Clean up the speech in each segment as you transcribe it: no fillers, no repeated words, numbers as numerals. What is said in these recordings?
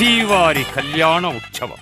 శ్రీవారి కళ్యాణ ఉత్సవం.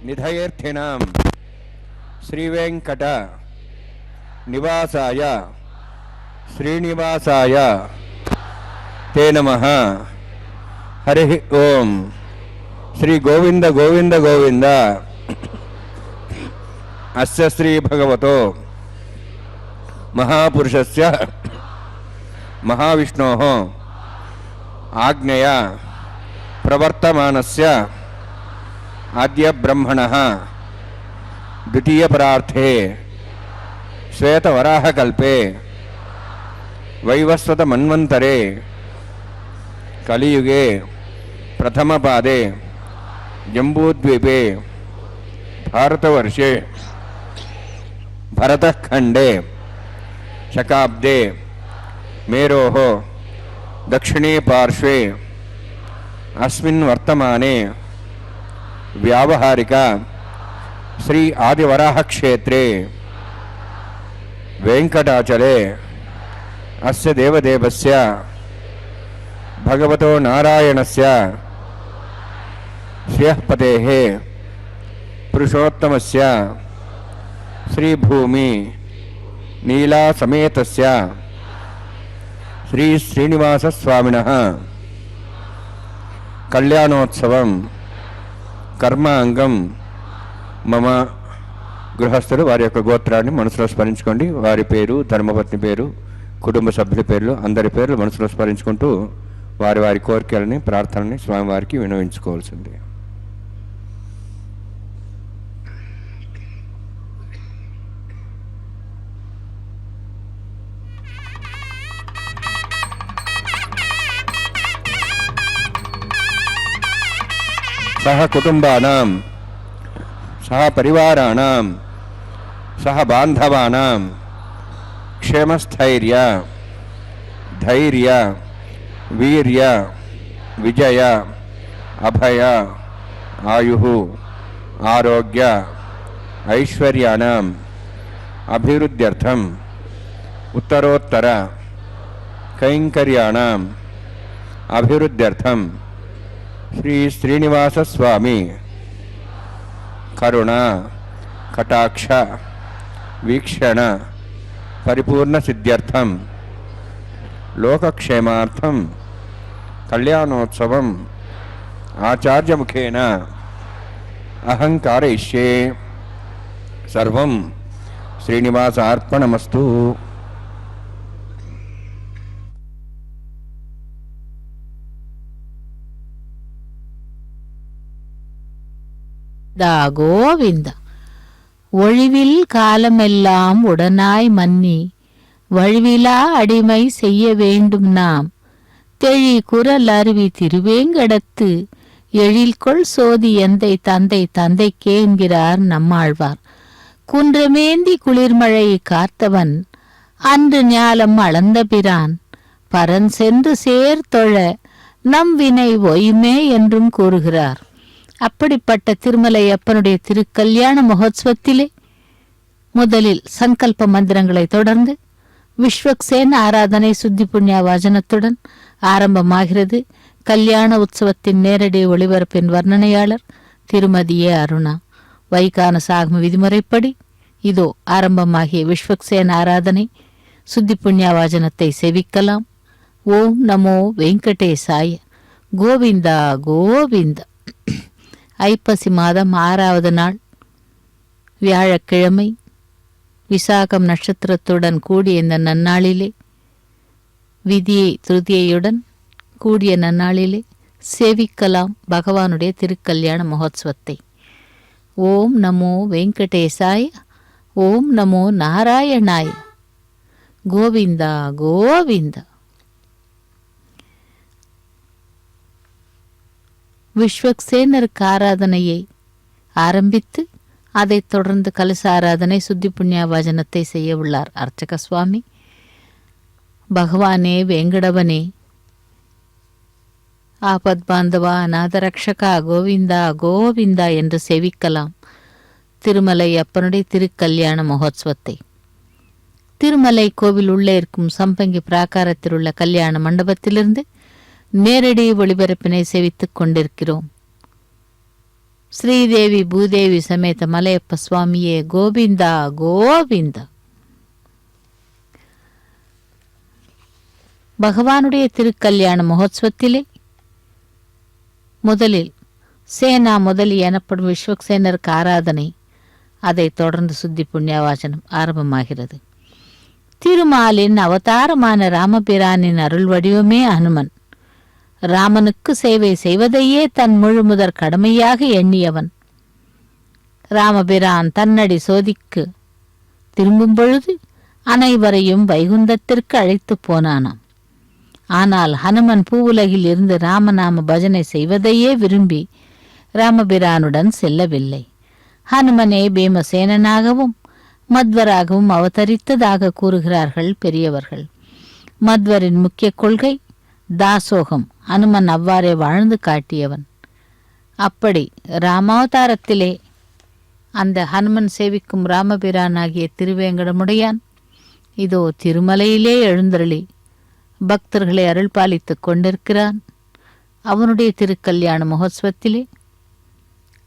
నిధయేర్థినాం శ్రీవేంకట నివాసాయ శ్రీనివాసాయ తే నమః. హరి ఓం. శ్రీ గోవింద గోవింద గోవింద. అస్య శ్రీ భగవతో మహాపురుషస్య మహావిష్ణోః ఆజ్ఞయా ప్రవర్తమానస్య ఆద్య బ్రహ్మణః ద్వితీయ పరార్థే శ్వేతవరాహకల్పే వైవస్వత మన్వంతరే కలియుగే ప్రథమపాదే జంబూద్వీపే భారతవర్షే భరతఖండే శకాబ్దే మేరోః దక్షిణే పార్శ్వే అస్మిన్ వర్తమానే వ్యావహారిక శ్రీ ఆదివరాహ క్షేత్రే వెంకటాచలే అస్య దేవదేవస్య భగవతో నారాయణస్య శ్రియఃపతేః పురుషోత్తమస్య శ్రీభూమి నీలా సమేతస్య శ్రీ శ్రీనివాసస్వామినః కళ్యాణోత్సవం కర్మాంగం మమ గృహస్థులు వారి యొక్క గోత్రాన్ని మనసులో స్మరించుకోండి. వారి పేరు, ధర్మపత్ని పేరు, కుటుంబ సభ్యుల పేర్లు, అందరి పేర్లు మనసులో స్మరించుకుంటూ వారి వారి కోరికలని, ప్రార్థనని స్వామివారికి వినవించుకోవాల్సింది. సహ కుటుంబానాం, సహ పరివారాణాం, సహ బాంధవానాం క్షేమస్థైర్య, ధైర్య, వీర్య, విజయ, అభయ, ఆయు, ఆరోగ్య, ఐశ్వర్యాణం అభివృద్ధ్యర్థం ఉత్తరోత్తర కైంకర్యాణం అభివృద్ధ్యర్థం శ్రీ శ్రీనివాస స్వామి కరుణ కటాక్ష వీక్షణ పరిపూర్ణ సిద్ధ్యర్థం లోకక్షేమార్థం కళ్యాణోత్సవం ఆచార్యముఖేన అహం कारयिष्ये. సర్వం శ్రీనివాసార్పణమస్తు. கோவிந்த ஒழிவில் காலமெல்லாம் உடனாய் மன்னி வழிவிலா அடிமை செய்ய வேண்டும் நாம் தெழி குரல் அருவி திருவேங்கடத்து எழில்கொள் சோதி எந்தை தந்தை தந்தைக்கே என்கிறார் நம்மாழ்வார். குன்றமேந்தி குளிர்மழை காத்தவன் அன்று ஞாலம் அளந்த பிரான் பரன் சென்று சேர்தொழ நம் வினை ஒய்மே என்றும் கூறுகிறார். அப்படிப்பட்ட திருமலை அப்பனுடைய திருக்கல்யாண மகோத்சவத்திலே முதலில் சங்கல்ப மந்திரங்களை தொடர்ந்து விஸ்வக்சேன ஆராதனை சுத்தி புண்ணிய வாசனத்துடன் ஆரம்பமாகிறது. கல்யாண உற்சவத்தின் நேரடி ஒளிபரப்பின் வர்ணனையாளர் திருமதி ஏ. அருணா. வைகான சாகம விதிமுறைப்படி இதோ ஆரம்பமாகிய விஸ்வக்சேன ஆராதனை சுத்தி புண்ணிய வாசனத்தை செவிக்கலாம். ஓம் நமோ வெங்கடேசாய. கோவிந்தா கோவிந்தா. ஐப்பசி மாதம் 6வது நாள் வியாழக்கிழமை, விசாகம் நட்சத்திரத்துடன் கூடிய இந்த நன்னாளிலே, விதியை திருதியையுடன் கூடிய நன்னாளிலே சேவிக்கலாம் பகவானுடைய திருக்கல்யாண மகோத்சவத்தை. ஓம் நமோ வெங்கடேசாய. ஓம் நமோ நாராயணாய. கோவிந்தா கோவிந்தா. விஸ்வக்சேனருக்கு ஆராதனையை ஆரம்பித்து அதைத் தொடர்ந்து கலச ஆராதனை சுத்தி புண்ணிய வாசனத்தை செய்ய உள்ளார் அர்ச்சக சுவாமி. பகவானே வேங்கடவனே, ஆபத் பாந்தவா, அநாதரக்ஷகா, கோவிந்தா கோவிந்தா என்று செவிக்கலாம் திருமலை அப்பனுடைய திருக்கல்யாண மகோத்சவத்தை. திருமலை கோவில் உள்ளே இருக்கும் சம்பங்கி பிராகாரத்தில் உள்ள கல்யாண மண்டபத்திலிருந்து நேரடி ஒளிபரப்பினை செவித்துக் கொண்டிருக்கிறோம். ஸ்ரீதேவி பூதேவி சமேத மலையப்ப சுவாமியே கோவிந்தா கோவிந்தா. பகவானுடைய திருக்கல்யாண மகோத்சவத்திலே முதலில் சேனா முதலி எனப்படும் விஸ்வக்சேனருக்கு ஆராதனை, அதைத் தொடர்ந்து சுத்தி புண்ணியவாசனம் ஆரம்பமாகிறது. திருமாலின் அவதாரமான ராமபிரானின் அருள் வடிவமே ஹனுமன். ராமனுக்கு சேவை செய்வதையே தன் முழுமுதற் கடமையாக எண்ணியவன். ராமபிரான் தன்னடி சோதிக்கு திரும்பும் பொழுது அனைவரையும் வைகுந்தத்திற்கு அழைத்து போனானாம். ஆனால் ஹனுமன் பூவுலகில் இருந்து ராமநாம பஜனை செய்வதையே விரும்பி ராமபிரானுடன் செல்லவில்லை. ஹனுமனே பீமசேனனாகவும் மத்வராகவும் அவதரித்ததாக கூறுகிறார்கள் பெரியவர்கள். மத்வரின் முக்கிய கொள்கை தாசோகம். அனுமன் அவ்வாறே வாழ்ந்து காட்டியவன். அப்படி ராமாவதாரத்திலே அந்த ஹனுமன் சேவிக்கும் ராமபிரானாகிய திருவேங்கடமுடையான் இதோ திருமலையிலே எழுந்தருளி பக்தர்களை அருள் பாலித்துக் கொண்டிருக்கிறான். அவனுடைய திருக்கல்யாண மகோத்சவத்திலே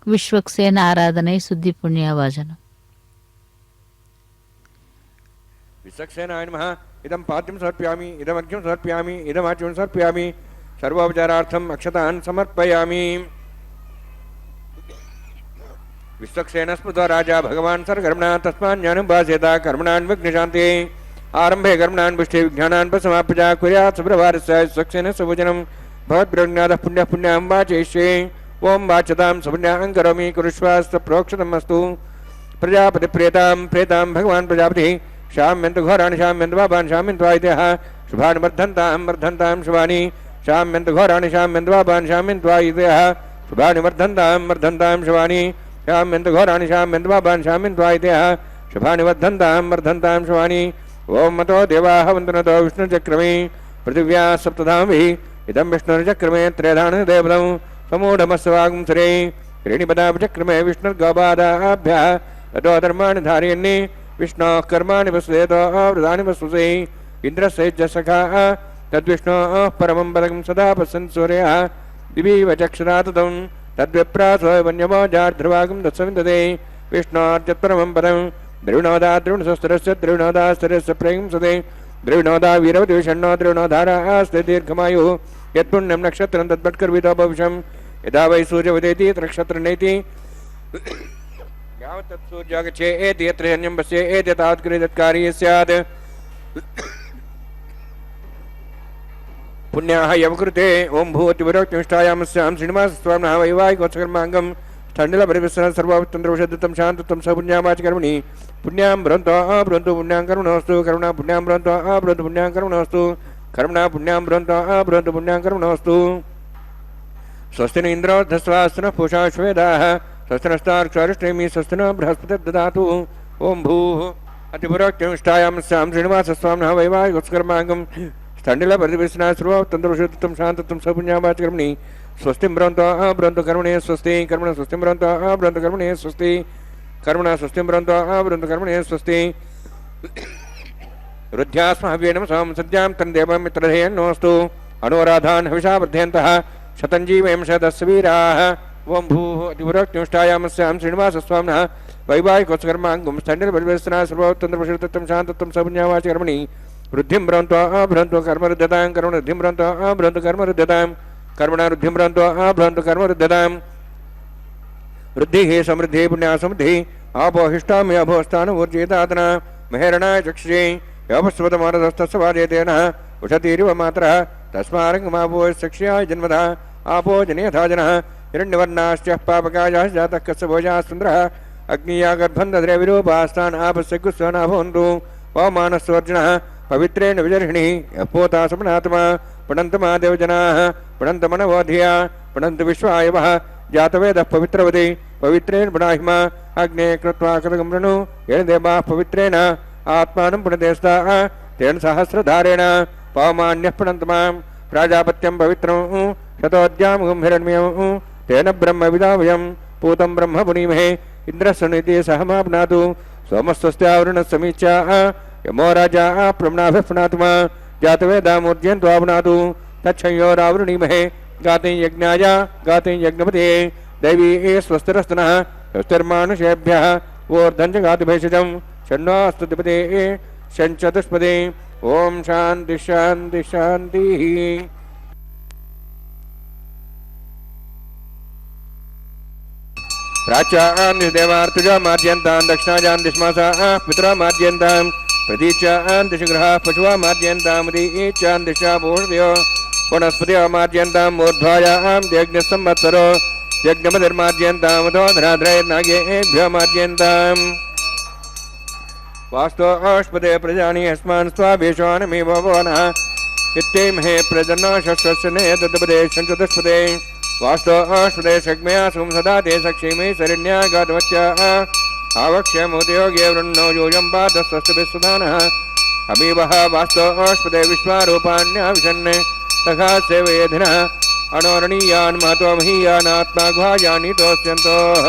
விஸ்வக்சேன ஆராதனை சுத்தி புண்ணியவாசனம். विश्वक्सेनाय नमः. इदं पाद्यं समर्पयामि, इदमर्घ्यं समर्पयामि, इदमाच्यं समर्पयामि, सर्वोपचारार्थम् अक्षतान् समर्पयामि. विश्वक्सेन स्मृतो राजा भगवान् सर्वकर्मणा तस्मान् ज्ञानं भासेता कर्मणान् विघ्नशान्ति आरम्भे कर्मणान् पुष्टे विज्ञानान् प्रसमाप्य कुर्यात् सुप्रभातस्य विश्वक्सेन सुभोजनं भवद्ब्रह्मणादः पुण्यः पुण्यां वाचयिष्ये ओं वाचतां सुपुण्यां करोमि कुरुष्वास्तु प्रोक्षतमस्तु प्रजापति प्रेतां भगवान् प्रजापतिः शाम्यन्तु घोराणि शाम्यन्तु पापान् शाम्यन्तु आयतः शुभानि वर्धन्तां शुभानि शाम्यन्तु घोराणि शाम्यन्तु पापान् शाम्यन्तु आयतः शुभानि वर्धन्तां शुभानि शाम्यन्तु घोराणि शाम्यन्तु पापान् शाम्यन्तु आयतः शुभानि वर्धन्तां शुभानि ओं मतो देवाः वन्दनतो विष्णुचक्रमे पृथिव्या सप्तधामभिः इदं विष्णुर्चक्रमे त्रयधानदेवतं समूढमस्वागुंसरे क्रीणिपदापचक्रमे विष्णुर्गोपादाभ्यः ततो धर्माणि धारयन्नि विष्णोः कर्माणि वसुदेतो वृदानि वसुसे इन्द्रस्य सखाः तद्विष्णोः परमं पदं सदा पश्यन् सूर्यः दिवीव चक्षुरा ततं तद्विप्रासो वन्यमोजार्ध्रुवागं दत्सविन्दते विष्णोर्यत्परमं पदं द्रविणोदा द्रविणसस्तरस्य द्रविणोदास्तरस्य प्रयंसते द्रविणोदा वीरवद्विषण्णो द्रविणोधारास्ते दीर्घमायुः यत्पुण्यं नक्षत्रं तद्भट्कर्वितो भविष्यं यदा वै सूर्यवदेति नक्षत्रनेति यावत् तत्सूर्यागच्छेत् यत्र अन्यं पश्येत् तावत्कृते तत्कार्ये स्यात् पुण्याः यवकृते ओं भूतिविरोक्तिष्ठायामस्यां श्रीनिवासस्वामिनः वैवाहिकोत्सकर्माङ्गं स्थण्डिलपरिवेशनं सर्वतन्त्रवशद्धतं शान्तत्वं स पुण्यावाचकर्मणि पुण्यां ब्रन्तो ब्रन्तु पुण्यां कर्मणोऽस्तु करुणा पुण्यां ब्रन्तो ब्रन्तु पुण्यां कर्मणोऽस्तु कर्मणा पुण्यां ब्रन्तो ब्रन्तु पुण्यां कर्मणोऽस्तु स्वस्ति न इन्द्रो धस्वास्तनः पूषा श्वेदाः स्वस्ति नस्तार्क्ष्वारिष्टेमि स्वस्ति न बृहस्पतिर्दधातु ओं भूः अतिपुरोक्तिष्ठायामस्यां श्रीनिवासस्वामिनः वैवाहिकोत्सकर्माङ्गं स्थण्डिलपरिवेशनं सर्वतन्त्रवशद्धतं शान्तत्वं स पुण्यावाचकर्मणि स्वस्तिं ब्रन्तो ब्रन्तु कर्मणे स्वस्ति कर्मण स्वस्तिं ब्रन्तो ब्रन्तु कर्मणे स्वस्ति कर्मण स्वस्तिं ब्रन्तो ब्रन्तु कर्मणे स्वस्ति रुद्ध्यास्महव्येन सोम सद्यां तन्देवं मित्रधेयन्नोऽस्तु अनुराधान् हविषा वर्धयन्तः शतञ्जीवयं शतस्य वीराः ओं भूः अतिपुरोक्तिष्ठायामस्यां श्रीनिवासस्वामिनः वैवाहिकोत्सकर्माङ्गं स्थण्डिलपरिवेशनं सर्वतन्त्रवशद्धतं शान्तत्वं स पुण्यावाचकर्मणि वृद्धिं ब्रन्तो ब्रन्तु कर्मरुद्धतां कर्मवृद्धिं ब्रन्तो ब्रन्तु कर्मरुद्धतां कर्मणा वृद्धिं ब्रन्तो ब्रन्तु कर्मरुद्धतां वृद्धिः समृद्धिः पुण्या समृद्धिः आपोहिष्टामि अभोस्थानमूर्जयितातना महेरणाय चक्षुषे योपस्वतमानदस्तस्य वाजयतेनः उषतीरिव मातरः तस्मारङ्गमापो चक्ष्याय जन्मतः आपो जनेयथा जनः हिरण्यवर्णाश्च पापकायाः जातः कस्य भोजाः सुन्दरः अग्निया गर्भं दद्रे विरूपास्तान् आपस्य गुस्सना भवन्तु पवमानस्वर्जनः पवित्रेण विजर्हिणिः यपोता समनात्मा पठन्तु महादेवजनाः पठन्तु मनवोधिया पठन्तु विश्वायवः जातवेदः पवित्रवति पवित्रेण पुनाहिमा अग्ने कृत्वा कृतकं वृणु येन देवाः पवित्रेण आत्मानं पुनदेस्ताः तेन सहस्रधारेण पवमान्यः पठन्तु मां प्राजापत्यं पवित्रं शतोद्यामगं हिरण्मयं तेन ब्रह्मविदावयं पूतं ब्रह्म पुनीमहे इन्द्रस्सुनीति सहमाप्नातु सोमस्वस्त्यावृणस्समीच्या यमो राजा प्रम्नाभिः पुनातु मा जातवेदामूर्जयन्त्वापुनातु तच्छयोरावृणीमहे गाते यज्ञाय गाते यज्ञपते दैवी स्वस्तिरस्तनः स्वस्तिर्मानुषेभ्यः ऊर्ध्वं च गातु भेषजं षण्णोऽस्तुतिपते षण्चतुष्पदे ओं शान्ति शान्ति शान्तिः प्राच्यां देवार्तुजा मार्जयन्तां दक्षिणाजां दिश्मासाः पितरा मार्जयन्तां प्रतीच्यां दिशगृहाः पशुवा मार्जयन्तां दीच्यां दिशा भूषयो वनस्पतिः मार्जयन्तां मूर्ध्वायां यज्ञसंवत्सरो यज्ञपतिर्मार्जयन्तां धराधरैर्नागेभ्यो मार्जयन्तां वास्तो अष्पदे प्रजानि अस्मान् स्वाभीषानमेव भवनः इत्येमहे प्रजन्नो षष्ठस्य नेतद्पदे षण्चतुष्पदे वास्तो अष्पदे शग्मया सुं सदा ते सक्षेमे शरण्या गातवत्याः आवक्ष्यमुदयोगे वृन्नो यूयं पादस्तस्तभिस्सुधानः अमीवः वास्तो अष्पदे विश्वारूपाण्याविशन् तथा सेवयेधिनः अणोरणीयान् महतो महीयानात्मा गुहायानीतोऽस्यन्तोः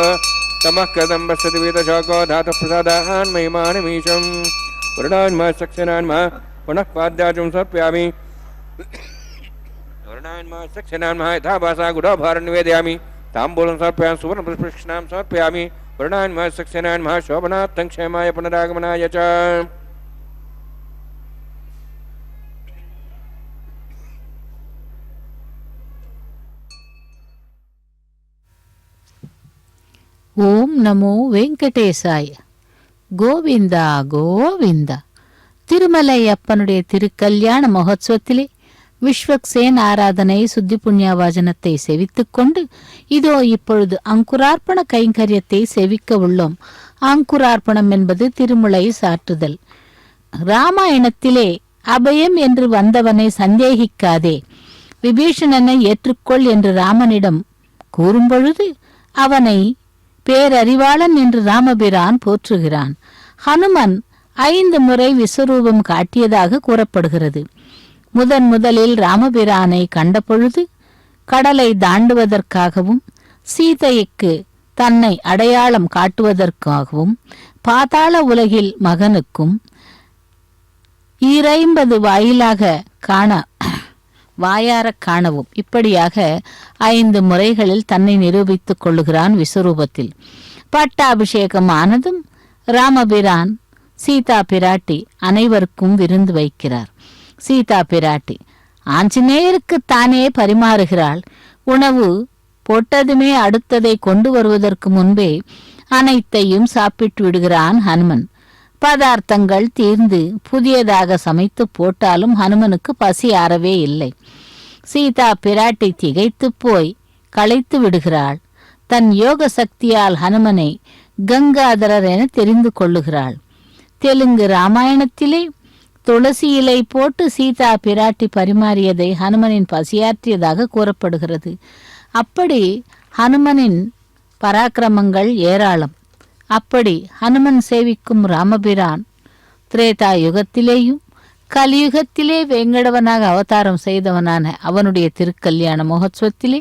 तमः कदं पश्यति वीतशोको धातुः प्रसादान् महिमानमीशं वर्णान्मः सक्षनान्मः पुनः पाद्याचुं समर्पयामि वर्णान्मः सक्षनान्मः यथा भासा गुढोभारं निवेदयामि ताम्बूलं समर्पयामि सुवर्णपुष्पक्षणां समर्पयामि वर्णान्मः सक्षनान्मः शोभनार्थं क्षेमाय पुनरागमनाय च ஓம் நமோ வெங்கடேசாய. கோவிந்தா கோவிந்தா. திருமலை அப்பனுடைய திருக்கல்யாண மகோத்சவத்திலே விஸ்வக்சேன் ஆராதனை சுத்தி புண்ணியவாஜனத்தை செவித்துக் கொண்டு இதோ இப்பொழுது அங்குரார்ப்பண கைங்கரியத்தை செவிக்க உள்ளோம். அங்குரார்ப்பணம் என்பது திருமுலை சாற்றுதல். ராமாயணத்திலே அபயம் என்று வந்தவனை சந்தேகிக்காதே, விபீஷணனை ஏற்றுக்கொள் என்று ராமனிடம் கூறும்பொழுது அவனை பேரறிவாளன் என்று ராமபிரான் போற்றுகிறான். ஹனுமன் 5 முறை விஸ்வரூபம் காட்டியதாக கூறப்படுகிறது. முதலில் ராமபிரானை கண்டபொழுது கடலை தாண்டுவதற்காகவும் சீதைக்கு தன்னை அடையாளம் காட்டுவதற்காகவும் பாதாள உலகில் மகனுக்கும் 50 வாயார காணவும் இப்படியாக 5 முறைகளில் தன்னை நிரூபித்துக் கொள்ளுகிறான் விஸ்வரூபத்தில். பட்டாபிஷேகம் ஆனதும் ராமபிரான் சீதா பிராட்டி அனைவருக்கும் விருந்து வைக்கிறார். சீதா பிராட்டி ஆஞ்சநேயருக்கு தானே பரிமாறுகிறாள். உணவு போட்டதுமே அடுத்ததை கொண்டு வருவதற்கு முன்பே அனைத்தையும் சாப்பிட்டு விடுகிறான் ஹனுமன். பதார்த்தங்கள் தீர்ந்து புதியதாக சமைத்து போட்டாலும் ஹனுமனுக்கு பசி ஆறவே இல்லை. சீதா பிராட்டி திகைத்து போய் களைத்து விடுகிறாள். தன் யோக சக்தியால் ஹனுமனை கங்காதரர் என தெரிந்து கொள்ளுகிறாள். தெலுங்கு ராமாயணத்திலே துளசி இலை போட்டு சீதா பிராட்டி பரிமாறியதை ஹனுமனின் பசியாற்றியதாக கூறப்படுகிறது. அப்படி ஹனுமனின் பராக்கிரமங்கள் ஏராளம். அப்படி ஹனுமன் சேவிக்கும் ராமபிரான் திரேதா யுகத்திலேயும் கலியுகத்திலே வேங்கடவனாக அவதாரம் செய்தவனான அவனுடைய திருக்கல்யாண மகோத்சவத்திலே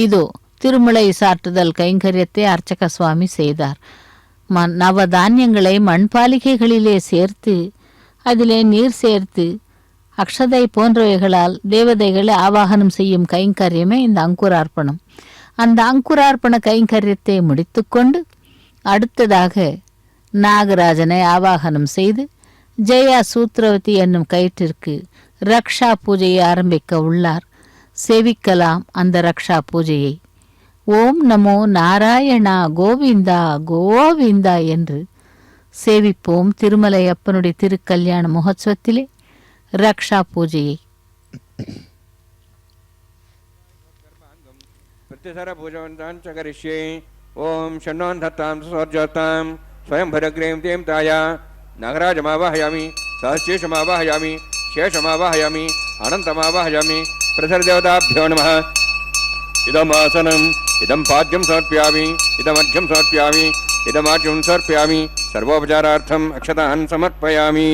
இதோ திருமுலை சாற்றுதல் கைங்கரியத்தை அர்ச்சக சுவாமி செய்தார். நவதானியங்களை மண்பாலிகைகளிலே சேர்த்து அதிலே நீர் சேர்த்து அக்ஷதை போன்றவைகளால் தேவதைகளை ஆவாகனம் செய்யும் கைங்கரியமே இந்த அங்குரார்ப்பணம். அந்த அங்குரார்ப்பண கைங்கரியத்தை முடித்துக்கொண்டு அடுத்ததாக நாகராஜனை ஆவாகனம் செய்து ஜெயா சூத்ரவதி என்னும் கயிற்றிற்கு ரக்ஷா பூஜையை ஆரம்பிக்க உள்ளார். சேவிக்கலாம் அந்த ரக்ஷா பூஜையை. ஓம் நமோ நாராயணா கோவிந்தா கோவிந்தா என்று சேவிப்போம் திருமலை அப்பனுடைய திருக்கல்யாண மகோத்சவத்திலே ரக்ஷா பூஜையை. ஓம் ஷண்ணோன் தத்தாம் சோர்ஜோத்தாம் ஸ்வயம் பரக்ரீம் தேம் தாயா நாகராஜமாவாஹயாமி சஹஸ்ரேஷமாவாஹயாமி சேஷமாவாஹயாமி அனந்தமாவாஹயாமி பிரசரதேவதாभ्यो நமः. இதமாசனம் இதம் பாத்யம் சமர்ப்பயாமி இதமர்घ्यं சமர்ப்பயாமி இதமார்घ्यं சமர்ப்பயாமி சர்வோபச்சாரார்த்தம் அக்ஷதான் சமர்ப்பயாமி.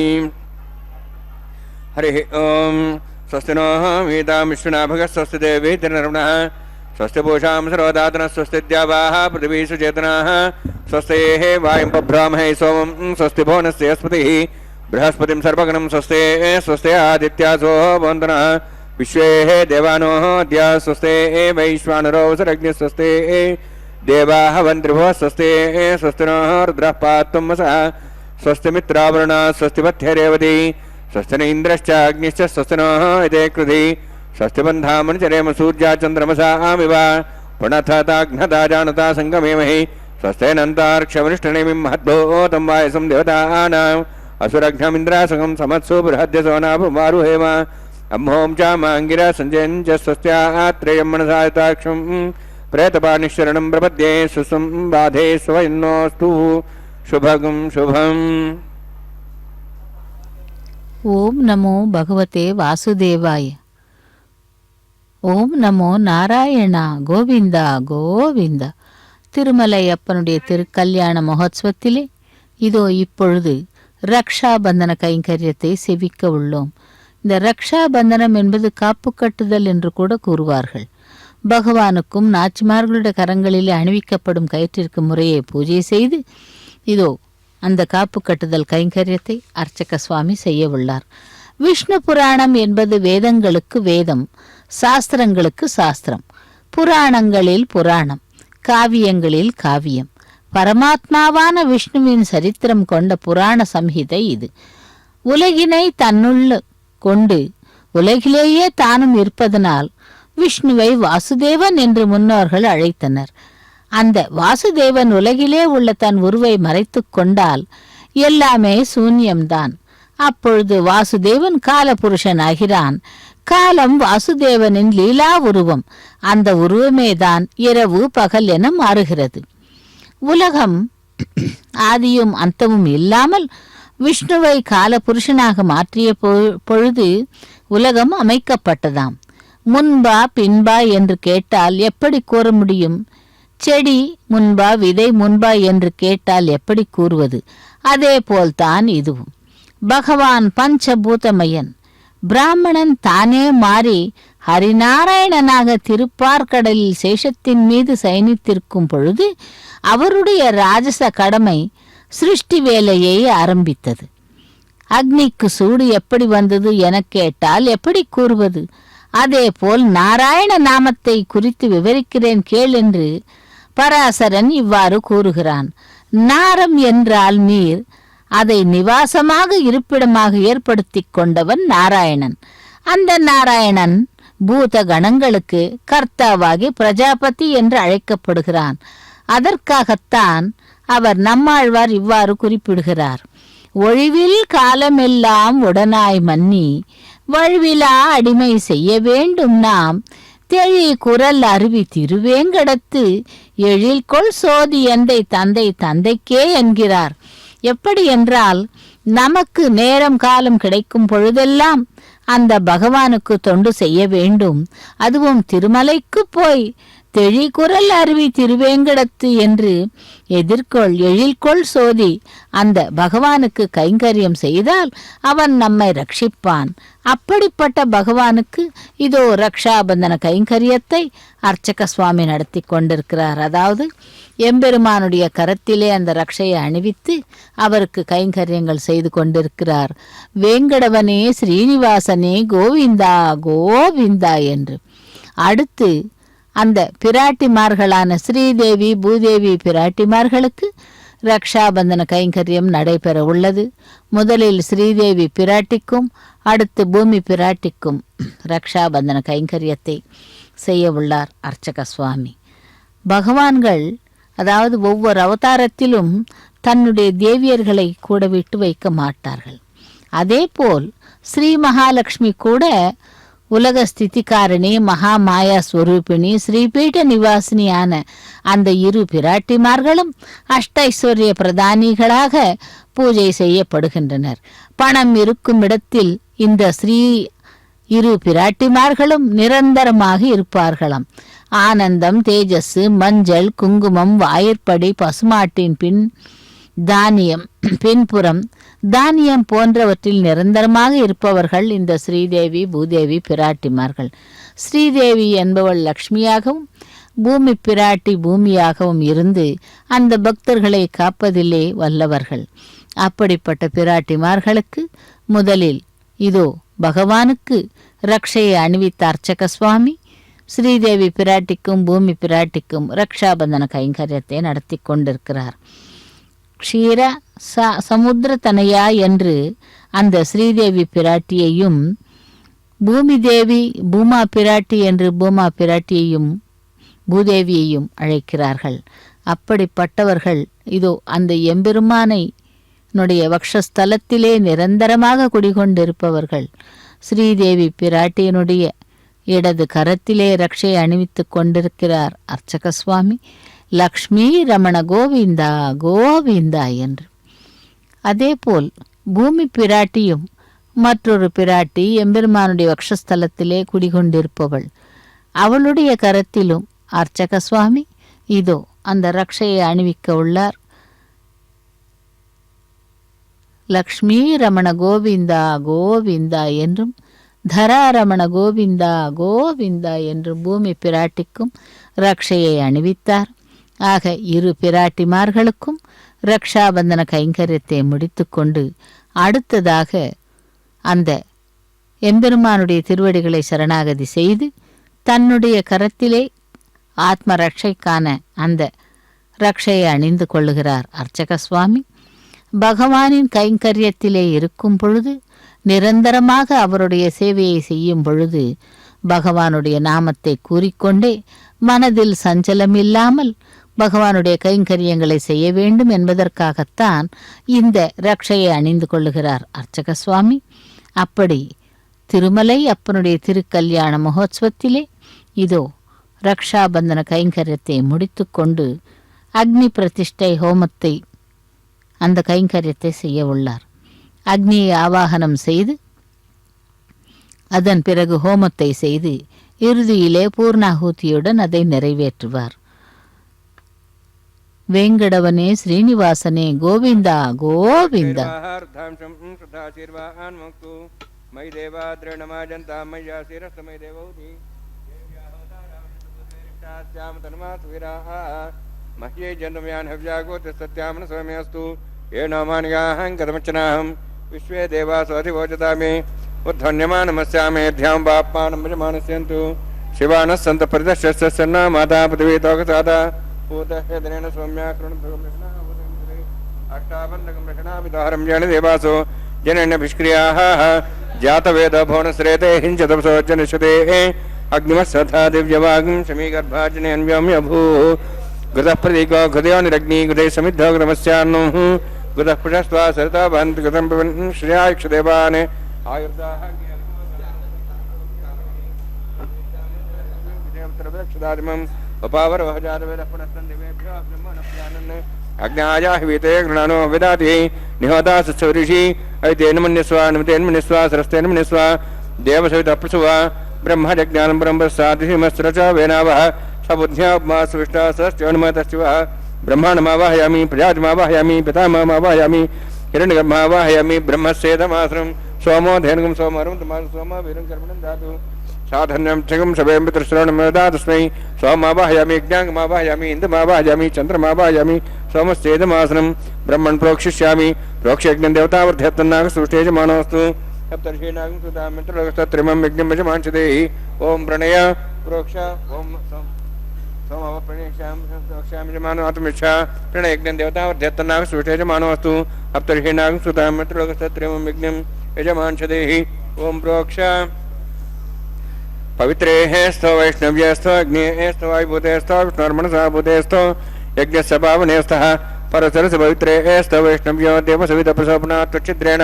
ஹரி ஓம். ஸ்வஸ்தி நோ வேதாம் விஷ்ணுனா भगः स्वस्ति देवे तिर्नरुणः स्वस्ति पूषां सर्वदातनः स्वस्ति द्यावाः पृथिवी सुचेतनाः स्वस्तेः वायुं बभ्रामहे सोमं स्वस्ति भुवनस्य स्पतिः बृहस्पतिं सर्वगणं स्वस्ते स्वस्ते आदित्यासो वन्दनः विश्वेः देवानो अद्य स्वस्ते वैश्वानरो सरग्निः स्वस्ते देवाः वन्द्रिभुवः स्वस्ते स्वस्ति नः रुद्रः पात्वं वसः स्वस्ति मित्रावरुणः स्वस्ति पथ्यरेवती स्वस्ति न इन्द्रश्च अग्निश्च स्वस्ति नः इते कृधि स्वस्ति बन्धामनुचरेम सूर्या चन्द्रमसामिव पुनथताघ्नता जानता सङ्गमेमहि स्वस्तेनन्तार्क्षवरिष्ठनेमिं महद्भूतं वायसं देवतानाम् असुरघ्नमिन्द्रासगं समत्सु बृहद्यसोनाभुमारुहेम अम्हों च माङ्गिरा सञ्जयं च स्वस्त्यात्रेयं मनसायताक्षं प्रेतपानिशरणं प्रपद्ये सुसं बाधे स्वयन्नोऽस्तु शुभगं शुभम्. ஓம் நமோ பகவதே வாசுதேவாய. ஓம் நமோ நாராயணா கோவிந்தா கோவிந்தா. திருமலை அப்பனுடைய திருக்கல்யாண மகோத்சவத்திலே இதோ இப்பொழுது ரக்ஷாபந்தன கைங்கரியத்தை செவிக்க உள்ளோம். இந்த ரக்ஷாபந்தனம் என்பது காப்பு கட்டுதல் என்று கூட கூறுவார்கள். பகவானுக்கும் நாச்சிமார்களுடைய கரங்களிலே அணிவிக்கப்படும் கயிற்றிற்கு முறையை பூஜை செய்து இதோ அந்த காப்பு கட்டுதல் கைங்கரியத்தை அர்ச்சக சுவாமி செய்ய உள்ளார். விஷ்ணு புராணம் என்பது வேதங்களுக்கு வேதம், சாஸ்திரங்களுக்கு சாஸ்திரம். புராணங்களில் புராணம், காவியங்களில் காவியம். பரமாத்மாவான விஷ்ணுவின் சரித்திரம் கொண்ட புராண சம்ஹிதை இது. உலகினை தன்னுள்ள கொண்டு உலகிலேயே தானும் இருப்பதனால் விஷ்ணுவை வாசுதேவன் என்று முன்னோர்கள் அழைத்தனர். அந்த வாசுதேவன் உலகிலே உள்ள தன் உருவை மறைத்து கொண்டால் எல்லாமே சூன்யம்தான். அப்பொழுது வாசுதேவன் காலபுருஷன் ஆகிறான். காலம் வாசுதேவனின் லீலா உருவம். அந்த உருவமேதான் இரவு பகல் என மாறுகிறது. உலகம் ஆதியும் அந்தமும் இல்லாமல் விஷ்ணுவை காலபுருஷனாக மாற்றிய பொழுது உலகம் அமைக்கப்பட்டதாம். முன்பா பின்பா என்று கேட்டால் எப்படி கூற முடியும்? செடி முன்பா விதை முன்பா என்று கேட்டால் எப்படி கூறுவது? அதே போல்தான் இதுவும். பகவான் பஞ்சபூதமயன். பிராமணன் தானே மாறி ஹரிநாராயணனாக திருப்பார்கடலில் சேஷத்தின் மீது சயனித்திருக்கும் பொழுது அவருடைய ராஜச கடமை சிருஷ்டி வேலையை ஆரம்பித்தது. அக்னிக்கு சூடு எப்படி வந்தது என கேட்டால் எப்படி கூறுவது? அதேபோல் நாராயண நாமத்தை குறித்து விவரிக்கிறேன் கேள் என்று பராசரன் இவ்வாறு கூறுகிறான். நாரம் என்றால் நீர். அதை நிவாசமாக இருப்பிடமாக ஏற்படுத்தி கொண்டவன் நாராயணன். அந்த நாராயணன் பூத கணங்களுக்கு கர்த்தாவாகி பிரஜாபதி என்று அழைக்கப்படுகிறான். அதற்காகத்தான் அவர் நம்மாழ்வார் இவ்வாறு குறிப்பிடுகிறார். ஒழிவில் காலமெல்லாம் உடனாய் மன்னி வழுவிலா அடிமை செய்ய வேண்டும் நாம் தெளி குரல் அருவி திருவேங்கடத்து எழில்கொள் சோதி எந்தை தந்தை தந்தைக்கே என்கிறார். எப்படி என்றால், நமக்கு நேரம் காலம் கிடைக்கும் பொழுதெல்லாம் அந்த பகவானுக்கு தொண்டு செய்ய வேண்டும். அதுவும் திருமலைக்கு போய் தெளிகுரல் அருவி திருவேங்கடத்து என்று எழில்கொள் சோதி அந்த பகவானுக்கு கைங்கரியம் செய்தால் அவன் நம்மை ரட்சிப்பான். அப்படிப்பட்ட பகவானுக்கு இதோ ரக்ஷாபந்தன கைங்கரியத்தை அர்ச்சக சுவாமி நடத்தி கொண்டிருக்கிறார். அதாவது எம்பெருமானுடைய கரத்திலே அந்த ரக்ஷையை அணிவித்து அவருக்கு கைங்கரியங்கள் செய்து கொண்டிருக்கிறார். வேங்கடவனே ஸ்ரீனிவாசனே கோவிந்தா கோவிந்தா என்று. அடுத்து அந்த பிராட்டிமார்களான ஸ்ரீதேவி பூதேவி பிராட்டிமார்களுக்கு ரக்ஷாபந்தன கைங்கரியம் நடைபெற உள்ளது. முதலில் ஸ்ரீதேவி பிராட்டிக்கும் அடுத்து பூமி பிராட்டிக்கும் ரக்ஷாபந்தன கைங்கரியத்தை செய்ய உள்ளார் அர்ச்சக சுவாமி. பகவான்கள் அதாவது ஒவ்வொரு அவதாரத்திலும் தன்னுடைய தேவியர்களை கூட விட்டு வைக்க மாட்டார்கள். அதேபோல் ஸ்ரீ மகாலட்சுமி கூட உலக ஸ்திதிகாரணி மகா மாயா ஸ்வரூபிணி ஸ்ரீபீட நிவாசினியான அந்த இரு பிராட்டிமார்களும் அஷ்டைஸ்வர்ய பிரதானிகளாக பூஜை செய்யப்படுகின்றனர். பணம் இருக்கும் இடத்தில் இந்த ஸ்ரீ இரு பிராட்டிமார்களும் நிரந்தரமாக இருப்பார்களாம். ஆனந்தம், தேஜஸ், மஞ்சள், குங்குமம், வாயிற்படி, பசுமாட்டின் பின்புறம் தானியம் போன்றவற்றில் நிரந்தரமாக இருப்பவர்கள் இந்த ஸ்ரீதேவி பூதேவி பிராட்டிமார்கள். ஸ்ரீதேவி என்பவள் லக்ஷ்மியாகவும் பூமி பிராட்டி பூமியாகவும் இருந்து அந்த பக்தர்களை காப்பதிலே வல்லவர்கள். அப்படிப்பட்ட பிராட்டிமார்களுக்கு முதலில் இதோ பகவானுக்கு ரக்ஷையை அணிவித்த அர்ச்சக சுவாமி ஸ்ரீதேவி பிராட்டிக்கும் பூமி பிராட்டிக்கும் ரக்ஷாபந்தன கைங்கரியத்தை நடத்தி கொண்டிருக்கிறார். க்ஷீர சமுத்திர தனையா என்று அந்த ஸ்ரீதேவி பிராட்டியையும் பூமி தேவி பூமா பிராட்டி என்று பூமா பிராட்டியையும் பூதேவியையும் அழைக்கிறார்கள். அப்படிப்பட்டவர்கள் இதோ அந்த எம்பெருமானை வக்ஷஸ்தலத்திலே நிரந்தரமாக குடிகொண்டிருப்பவர்கள். ஸ்ரீதேவி பிராட்டியினுடைய இடது கரத்திலே ரக்ஷை அணிவித்து கொண்டிருக்கிறார் அர்ச்சக சுவாமி. லக்ஷ்மி ரமண கோவிந்தா கோவிந்தா என்று. அதேபோல் பூமி பிராட்டியும் மற்றொரு பிராட்டி எம்பெருமானுடைய வக்ஷஸ்தலத்திலே குடிகொண்டிருப்பவள். அவளுடைய கரத்திலும் அர்ச்சக சுவாமி இதோ அந்த ரக்ஷையை அணிவிக்க உள்ளார். லக்ஷ்மி ரமண கோவிந்தா கோவிந்தா என்றும் தராரமண கோவிந்தா கோவிந்தா என்றும் பூமி பிராட்டிக்கும் ரக்ஷையை அணிவித்தார். ஆக இரு பிராட்டிமார்களுக்கும் ரக்ஷாபந்தன கைங்கரியத்தை முடித்து கொண்டு அடுத்ததாக அந்த எம்பெருமானுடைய திருவடிகளை சரணாகதி செய்து தன்னுடைய கரத்திலே ஆத்ம ரக்ஷைக்கான அந்த ரக்ஷையை அணிந்து கொள்ளுகிறார் அர்ச்சக சுவாமி. பகவானின் கைங்கரியத்திலே இருக்கும் பொழுது நிரந்தரமாக அவருடைய சேவையை செய்யும் பொழுது பகவானுடைய நாமத்தை கூறிக்கொண்டே மனதில் சஞ்சலம் இல்லாமல் பகவானுடைய கைங்கரியங்களை செய்ய வேண்டும் என்பதற்காகத்தான் இந்த ரக்ஷையை அணிந்து கொள்ளுகிறார் அர்ச்சக சுவாமி. அப்படி திருமலை அப்பனுடைய திருக்கல்யாண மகோத்சவத்திலே இதோ ரக்ஷாபந்தன கைங்கரியத்தை முடித்து கொண்டு அக்னி பிரதிஷ்டை ஹோமத்தை அந்த கைங்கரியத்தை செய்ய உள்ளார். அக்னியை ஆவாகனம் செய்து அதன் பிறகு ஹோமத்தை செய்து இறுதியிலே பூர்ணாகூதியுடன் அதை நிறைவேற்றுவார். வேங்கடவனே ஸ்ரீனிவாசனே கோவிந்தா கோவிந்தா. मह्ये जन्मयान हव्यागोत सत्यामन स्वयमेस्तु ये नामान्याहं कथमचनाहं विश्वे देवासु अधिवोचतामि उद्धन्यमानमस्यामे ध्यां बाप्पानं भजमानस्यन्तु शिवानः सन्त परिदश्यस्यन्ना माता पृथिवी तोकसादा पूतहेदनेन सौम्या कृणुभगमृष्णा अष्टाबन्धकं रक्षणाभिधारं येन देवासु जनन्यभिष्क्रियाः जातवेद भुवनश्रेते हिञ्चतपसो जनिष्यते अग्निमत्सथा दिव्यवागं शमीगर्भाजने अन्व्यम्यभू गुदः प्रतीको गुदयो निरग्नि गुदे समिद्धो गुदमस्यान्नु गुदः पुषस्त्वा सरिता भवन्ति गुदं पिबन् श्रियायुक्षदेवान् आयुर्दाः विजयं उपावरवः जातवेदः पुनस्तन् दिवेभ्यः ब्रह्मणप्यानन् अग्न्यायाह्वीते गृणानो विदाति निहोदास ऋषि ऐतेन मन्यस्वा नमतेन मन्यस्वा सरस्तेन मन्यस्वा देवसवितप्रसुवा ब्रह्मजज्ञानं ब्रह्मस्सादिमस्र च वेनावः सबुद्ध्यात्मास्विष्टा सश्चोन्मतश्चिवः ब्रह्माण्डमावाहयामि प्रजातिमावाहयामि पितामहमावाहयामि हिरण्यगर्भावाहयामि ब्रह्मस्येदमाश्रम सोमो धेनुगं सोमवरं तमासु सोमवीरं कर्मणं दातु साधन्यं चगं सभें पितृश्रवणं ददातस्मै सोमावाहयामि यज्ञाङ्गमावाहयामि इन्दमावाहयामि चन्द्रमावाहयामि सोमस्येदमाश्रम ब्रह्मन् प्रोक्षिष्यामि प्रोक्ष्यज्ञं देवतावर्ध्यत्तन्नागसृष्टेजमानोऽस्तु सप्तर्षीणागं सुतां मित्रलोकस्तत्रिमं यज्ञं यजमांसदेहि ओं प्रणय प्रोक्ष ओं सोमप्रणेक्ष्यामि यजमानोऽतुमिच्छा प्रणयज्ञं देवतावर्ध्यत्तन्नागसृष्टेजमानोऽस्तु सप्तर्षीणागं सुतां मित्रलोकस्तत्रिमं यज्ञं यजमांसदेहि ओं प्रोक्ष पवित्रेः स्थो वैष्णव्यस्थो अग्नेयस्थो वायुभूतेस्थो विष्णुर्मनसा भूतेस्थो यज्ञस्य पावनेस्थः परसरस पवित्रेःस्थो वैष्णव्यो देवसवितप्रसोपनात् त्वच्छिद्रेण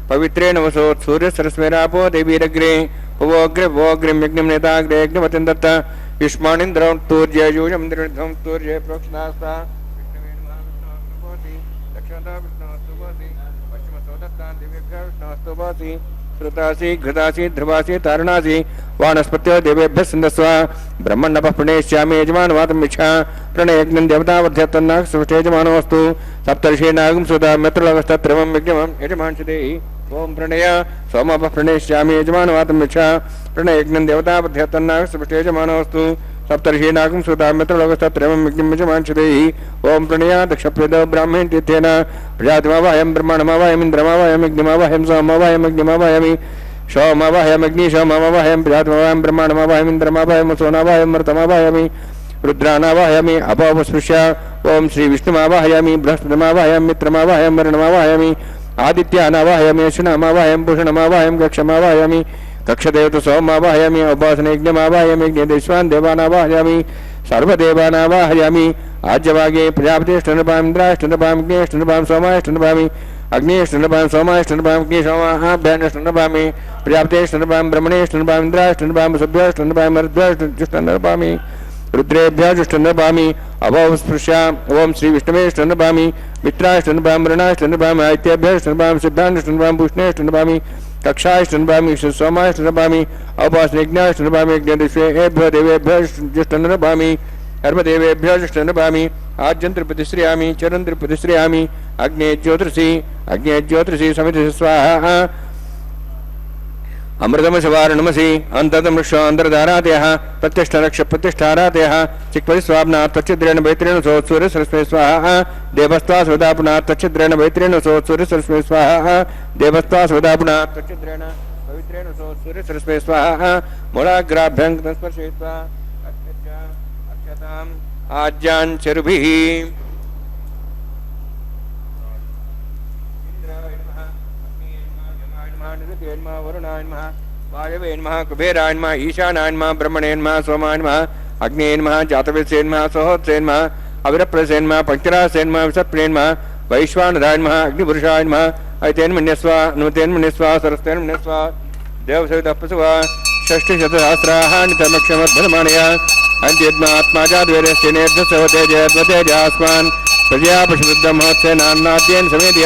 पवित्रेण वसोत् सूर्यसरस्मेरापो देवीरग्रे भुवोग्रे भोग्रिं यज्ञं नेताग्रे यज्ञवतिं दत्त युष्माणीन्द्रं तूर्य यूयं निर्ध्वं तूर्य प्रोक्षणास्ता दक्षिणतो विष्णोस्तु भवति पश्चिमतो दत्तान् दिव्येभ्यः विष्णोस्तु भवति श्रुतासि घृतासि ध्रुवासि तारणासि वानस्पत्यो देवेभ्यः सिन्धस्व ब्रह्मण्डपः प्रणेष्यामि यजमानवातमिच्छा प्रणयज्ञं देवतावर्ध्यत्तन्नागसृष्टेजमानोऽस्तु सप्तर्षीणागं सुधा मित्रलोकस्तत्रिमं यज्ञमं यजमांसदेहि ओं प्रणय सोमपः प्रणेष्यामि यजमानवातमिच्छा प्रणयज्ञं देवतावर्ध्यत्तन्नागसृष्टेजमानोऽस्तु सप्तर्षीणागं सुधा मित्रलोकस्तत्रिमं यज्ञं यजमांसदेहि ओं प्रणय दक्षप्रेदो ब्राह्मण तीर्थेन प्रजातिमावाहयं ब्रह्माण्डमावाहयम् इन्द्रमावाहयम् यज्ञमावाहयं सोममावाहयम् यज्ञमावाहयामि सोममावाहयम् अग्नि सोममावाहयं प्रजातिमावाहयं ब्रह्माण्डमावाहयम् इन्द्रमावाहयं सोनावाहयं मर्तमावाहयामि रुद्रानावाहयामि अपोपस्पृश्य ओं श्री विष्णुमावाहयामि बृहस्पतिमावाहयं मित्रमावाहयं वरुणमावाहयामि आदित्यानावाहयामि अश्विनामावाहयं भूषणमावाहयं कक्षमावाहयामि कक्षदेवत सोममावाहयामि उपासनयज्ञमावाहयामि यज्ञदेश्वान् देवानावाहयामि सर्वदेवानावाहयामि आज्यभागे प्रजापतिष्ठनपां इन्द्राष्टनपां अग्नेष्टनपां सोमाष्टनपामि अग्नेष्टनपां सोमाष्टनपां अग्नि सोमाभ्याष्टनपामि प्रजापतिष्ठनपां ब्रह्मणेष्टनपां इन्द्राष्टनपां सभ्याष्टनपां मरुद्भ्याष्टनपामि रुद्रेभ्याजुष्टनपामि अभवस्पृश्य ओं श्री विष्णुवेष्टनपामि मित्राष्टनपां वरुणाष्टनपां आदित्यभ्याष्टनपां सिद्धाष्टनपां पूष्णेष्टनपामि कक्षाष्टनपामि सोमाष्टनपामि औपासनयज्ञाष्टनपामि यज्ञदिश्वेभ्यो देवेभ्यो जुष्टनपामि सर्वदेवेभ्यो जुष्टनपामि आज्यन्त्रिप्रतिश्रयामि चरन्त्रिप्रतिश्रयामि अग्ने ज्योतिषि समिति स्वाहा अमृतमशवारणमसि अन्ततमृक्षो अन्तर्धारातयः प्रतिष्ठनक्ष प्रतिष्ठारातयः चिक्परिस्वाप्ना त्वच्छिद्रेण वैत्रेण सोत्सूर्यसरस्मै स्वाहा देवस्त्वा स्वदापुना त्वच्छिद्रेण वैत्रेण सोत्सूर्यसरस्मै स्वाहा देवस्त्वा स्वदापुना त्वच्छिद्रेण पवित्रेण सोत्सूर्यसरस्मै स्वाहा मूलाग्राभ्यं स्पर्शयित्वा अक्षताम् आज्यान् चरुभिः वरुणाय नमः वायवे नमः कुबेराय नमः ईशानाय नमः ब्रह्मणे नमः सोमाय नमः अग्नेय नमः जातवेदसे नमः सोहोत्से नमः అవిరప్రసేన్మ పంచరాసేన్మ విసప్రేన్మ వైశ్వానరాయన్మ అగ్నిపురుషాయన్మ ఐతేన్మన్యస్వ నుతేన్మన్యస్వ సరస్తేన్మన్యస్వ దేవసవితపసువ షష్ఠిశతసహస్రాహానితమక్షమద్భుతమానయ అంత్యద్మాత్మాజాద్వేరస్యనేర్ధసవతేజయద్వతేజాస్మాన్ ప్రజా పశుబుద్ధమహోత్సేనాన్నాద్యేన సమేధ్య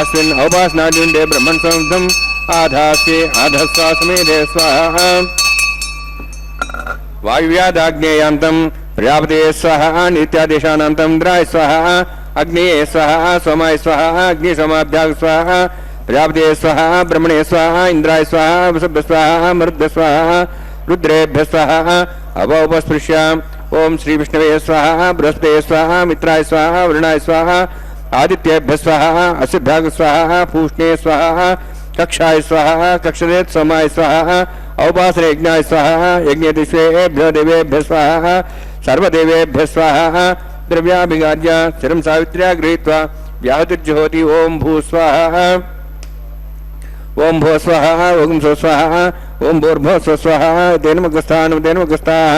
అస్మిన్ ఔపాసనాద్యుండే బ్రహ్మణ్ సంయుక్తం ఆధాస్యే ఆధస్వా సమేధే స్వాహా వాయువ్యాదాగ్నేయాంతం ప్రజాపతే స్వహ నిత్యాదేశానంతం ఇంద్రాయ స్వహ అగ్నేయ స్వహ సోమాయ స్వహ అగ్నిసోమాభ్యాగ స్వహ ప్రజాపతే స్వహ బ్రహ్మణే స్వహ ఇంద్రాయ స్వహ వసుభ్య స్వహ మరుద్భ్య స్వహ రుద్రేభ్య స్వహ అవోపస్పృశ్య ఓం శ్రీ విష్ణవే స్వహ బృహస్పతే స్వహ మిత్రాయ స్వహ వరుణాయ స్వహ ఆదిత్యేభ్య స్వహ అసిభ్యాగ స్వహ పూష్ణే స్వహ కక్షాయ స్వహ కక్షదే సోమాయ స్వహ ఔపాసనే యజ్ఞాయ స్వహ యజ్ఞదిశ్వేభ్యో దేవేభ్య స్వహ సర్వదేవేభ్య స్వహ ద్రవ్యాభిగార్య స్థిరం సావిత్ర్యా గృహీత్వా వ్యాహతిర్జుహోతి ఓం భూ స్వహ ఓం భో స్వహ ఓం సో స్వహ ఓం భూర్భో స్వ స్వహ తేనమగ్రస్థానమగ్రస్థాః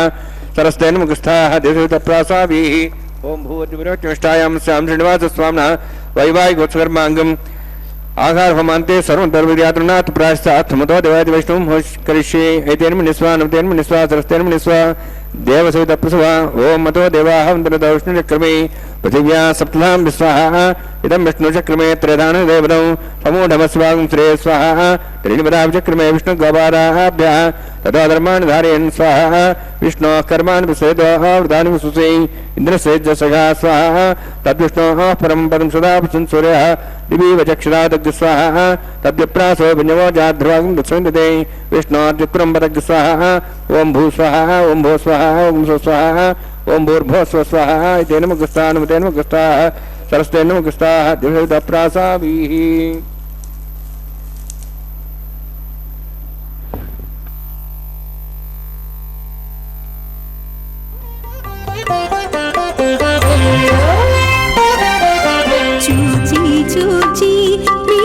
సరస్తేనమగ్రస్థాః దేశవితప్రాసాభిః ఓం భూవతివిరోచనిష్టాయాం స్యాం శ్రీనివాస స్వామినః వైవాహికోత్సకర్మాంగం ఆహారహోమాంతే సర్వం దర్వయాతృనాథ్ ప్రాశ్చాత్మతో దేవాది వైష్ణవం కరిష్యే ఐతేన్మన్యస్వ నమతేన్మన్యస్వ సరస్తేన్మన్యస్వ దేవసవితప్రసవ ఓం మతో దేవాః వందనతో విష్ణుచక్రమే పృథివ్యా సప్తధాం విస్వాహ ఇదం విష్ణుచక్రమే త్రైధాన దేవతం సమూఢమస్వాగం శ్రే స్వాహ త్రీనిపదాభిచక్రమే విష్ణుగోపారాభ్యः తదో ధర్మాణి ధారయన్ స్వాహ విష్ణోః కర్మాణి ప్రసేదోః వృతాని సుసే ఇంద్రసేజ్జసగా స్వాహ తద్విష్ణోః పరం పదం సదా పశ్యన్ సూర్యः దివీవ చక్షురాదగ్ధ స్వాహ తద్విప్రాసో విన్యవో జాధ్రువాగం దృశ్యంతే విష్ణోర్విప్రం పదగ్ధ స్వాహ ఓం భూ స్వాహ ఓం భో స్వాహ ఓం సో స్వాహ ఓం భూర్భో స్వ స్వాహ తేనమగ్రస్థానమతేనమగ్రస్థాః సరస్తేనమగ్రస్థాః దివ్యవితప్రాసాభిః చూచి చూచి నీ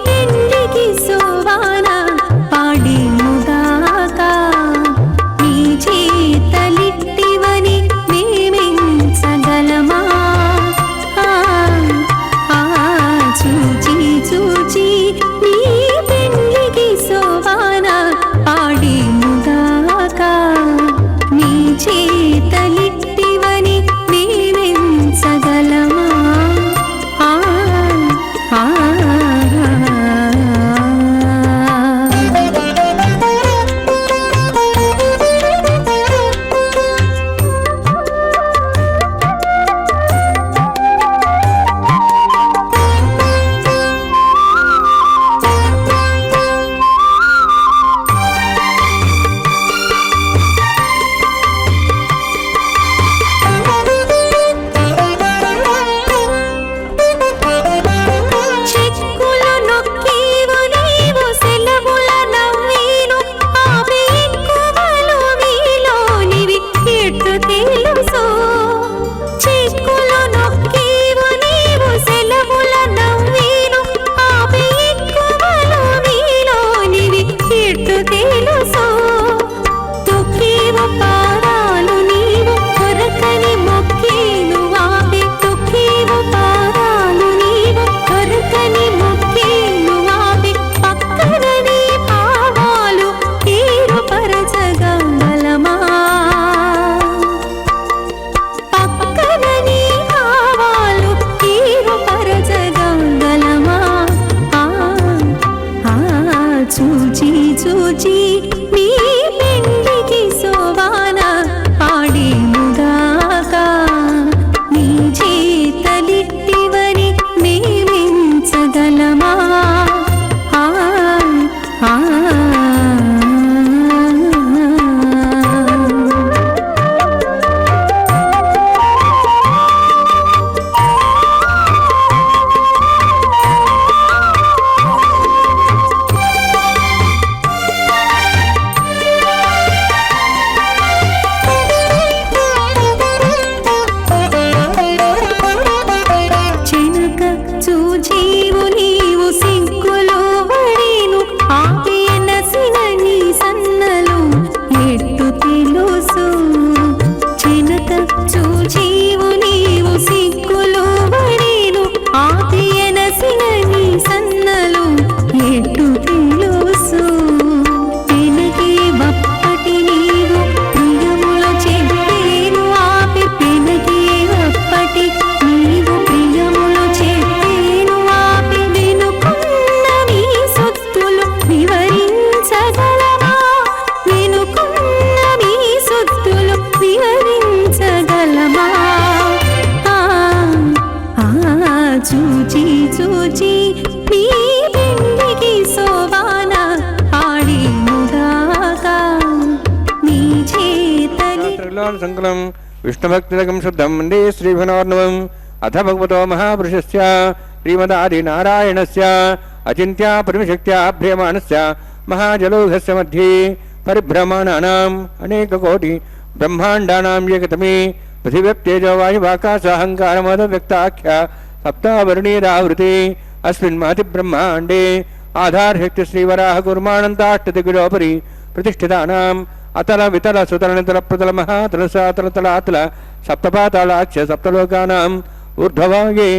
పెండికి సోవాన పాడేముగాక నీ చేతలిట్టివని మేమెంచగలమా చూచి చూచి నీ పెండికి సోవాన పాడేముగాక నీ చేతలిట్టివని మేమెంచగలమా చూచి చూచి నీ పెండికి సోవాన పాడేముగాక నీ చేతలిట్టివని మేమెంచగలమా చూచీవు నీవు చూచి చూచి నీ పెండికి సోవాన ఆడేముగాక నీ చేతని సంకులం విష్ణుభక్తిదకం శుద్ధం వందే శ్రీభనోర్ణవం అథ భగవతో మహాపురుషస్య శ్రీమదాది నారాయణస్య అచింత్య పరిమశక్త్యా భ్రియమాణస్య మహాజలౌఘస్య మధ్యే పరిభ్రమాణానాం అనేకకోటి బ్రహ్మాండానాం ఏకతమే పృథివ్యప్తేజో వాయువాకాశాహంకారమద వ్యక్తాఖ్య సప్తావరుణీరావృతే అస్మిన్ మాతి బ్రహ్మాండే ఆధారశక్తి శ్రీవరాహ కుర్మాణంతాష్టదిగుడోపరి ప్రతిష్ఠితానాం అతల వితల సుతల నితల ప్రతల మహాతల సాతల తలాతల సప్తపాతాళాఖ్య సప్తలోకానాం ఊర్ధ్వభాగే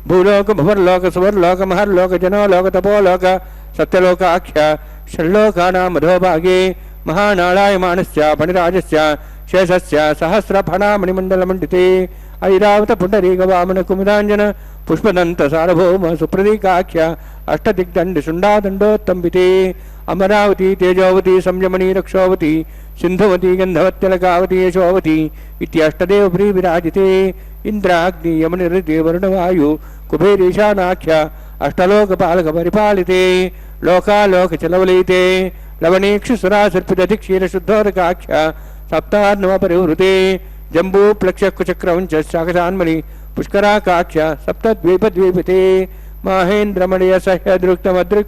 భూలోక భువర్లోక సువర్లోక మహర్లోక జనోలోక తపోలోక సత్యలోకాఖ్య షణ్లోకానాం అధోభాగే మహానాళాయమానస్య ఫణిరాజస్య శేషస్య సహస్రఫణామణిమండలమండితే ఐరావత పుండరీక వామన కుముదాంజన పుష్పదంత సార్వభౌమ సుప్రదీకాఖ్య అష్టదిగ్దండి శుండాదండోత్తంబితే అమరావతి తేజోవతి సంయమనీ రక్షోవతి సింధువతి గంధవత్యలకావతి యశోవతి ఇత్యష్టదేవ ప్రీ విరాజితే ఇంద్రాగ్ని యమనిరితే వరుణవాయు కుబేరీశానాఖ్య అష్టలోకపాలక పరిపాలితే లోకాలోక చలవలైతే లవణీక్షు సురాసర్పితధిక్షీర శుద్ధోదకాఖ్య సప్తార్ణవ పరివృతే జంబూ ప్లక్షకుచక్రవంచ శాఖాన్మణి పుష్కరాకాఖ్య సప్తద్వీపద్వీపితే మాహేంద్రమణియ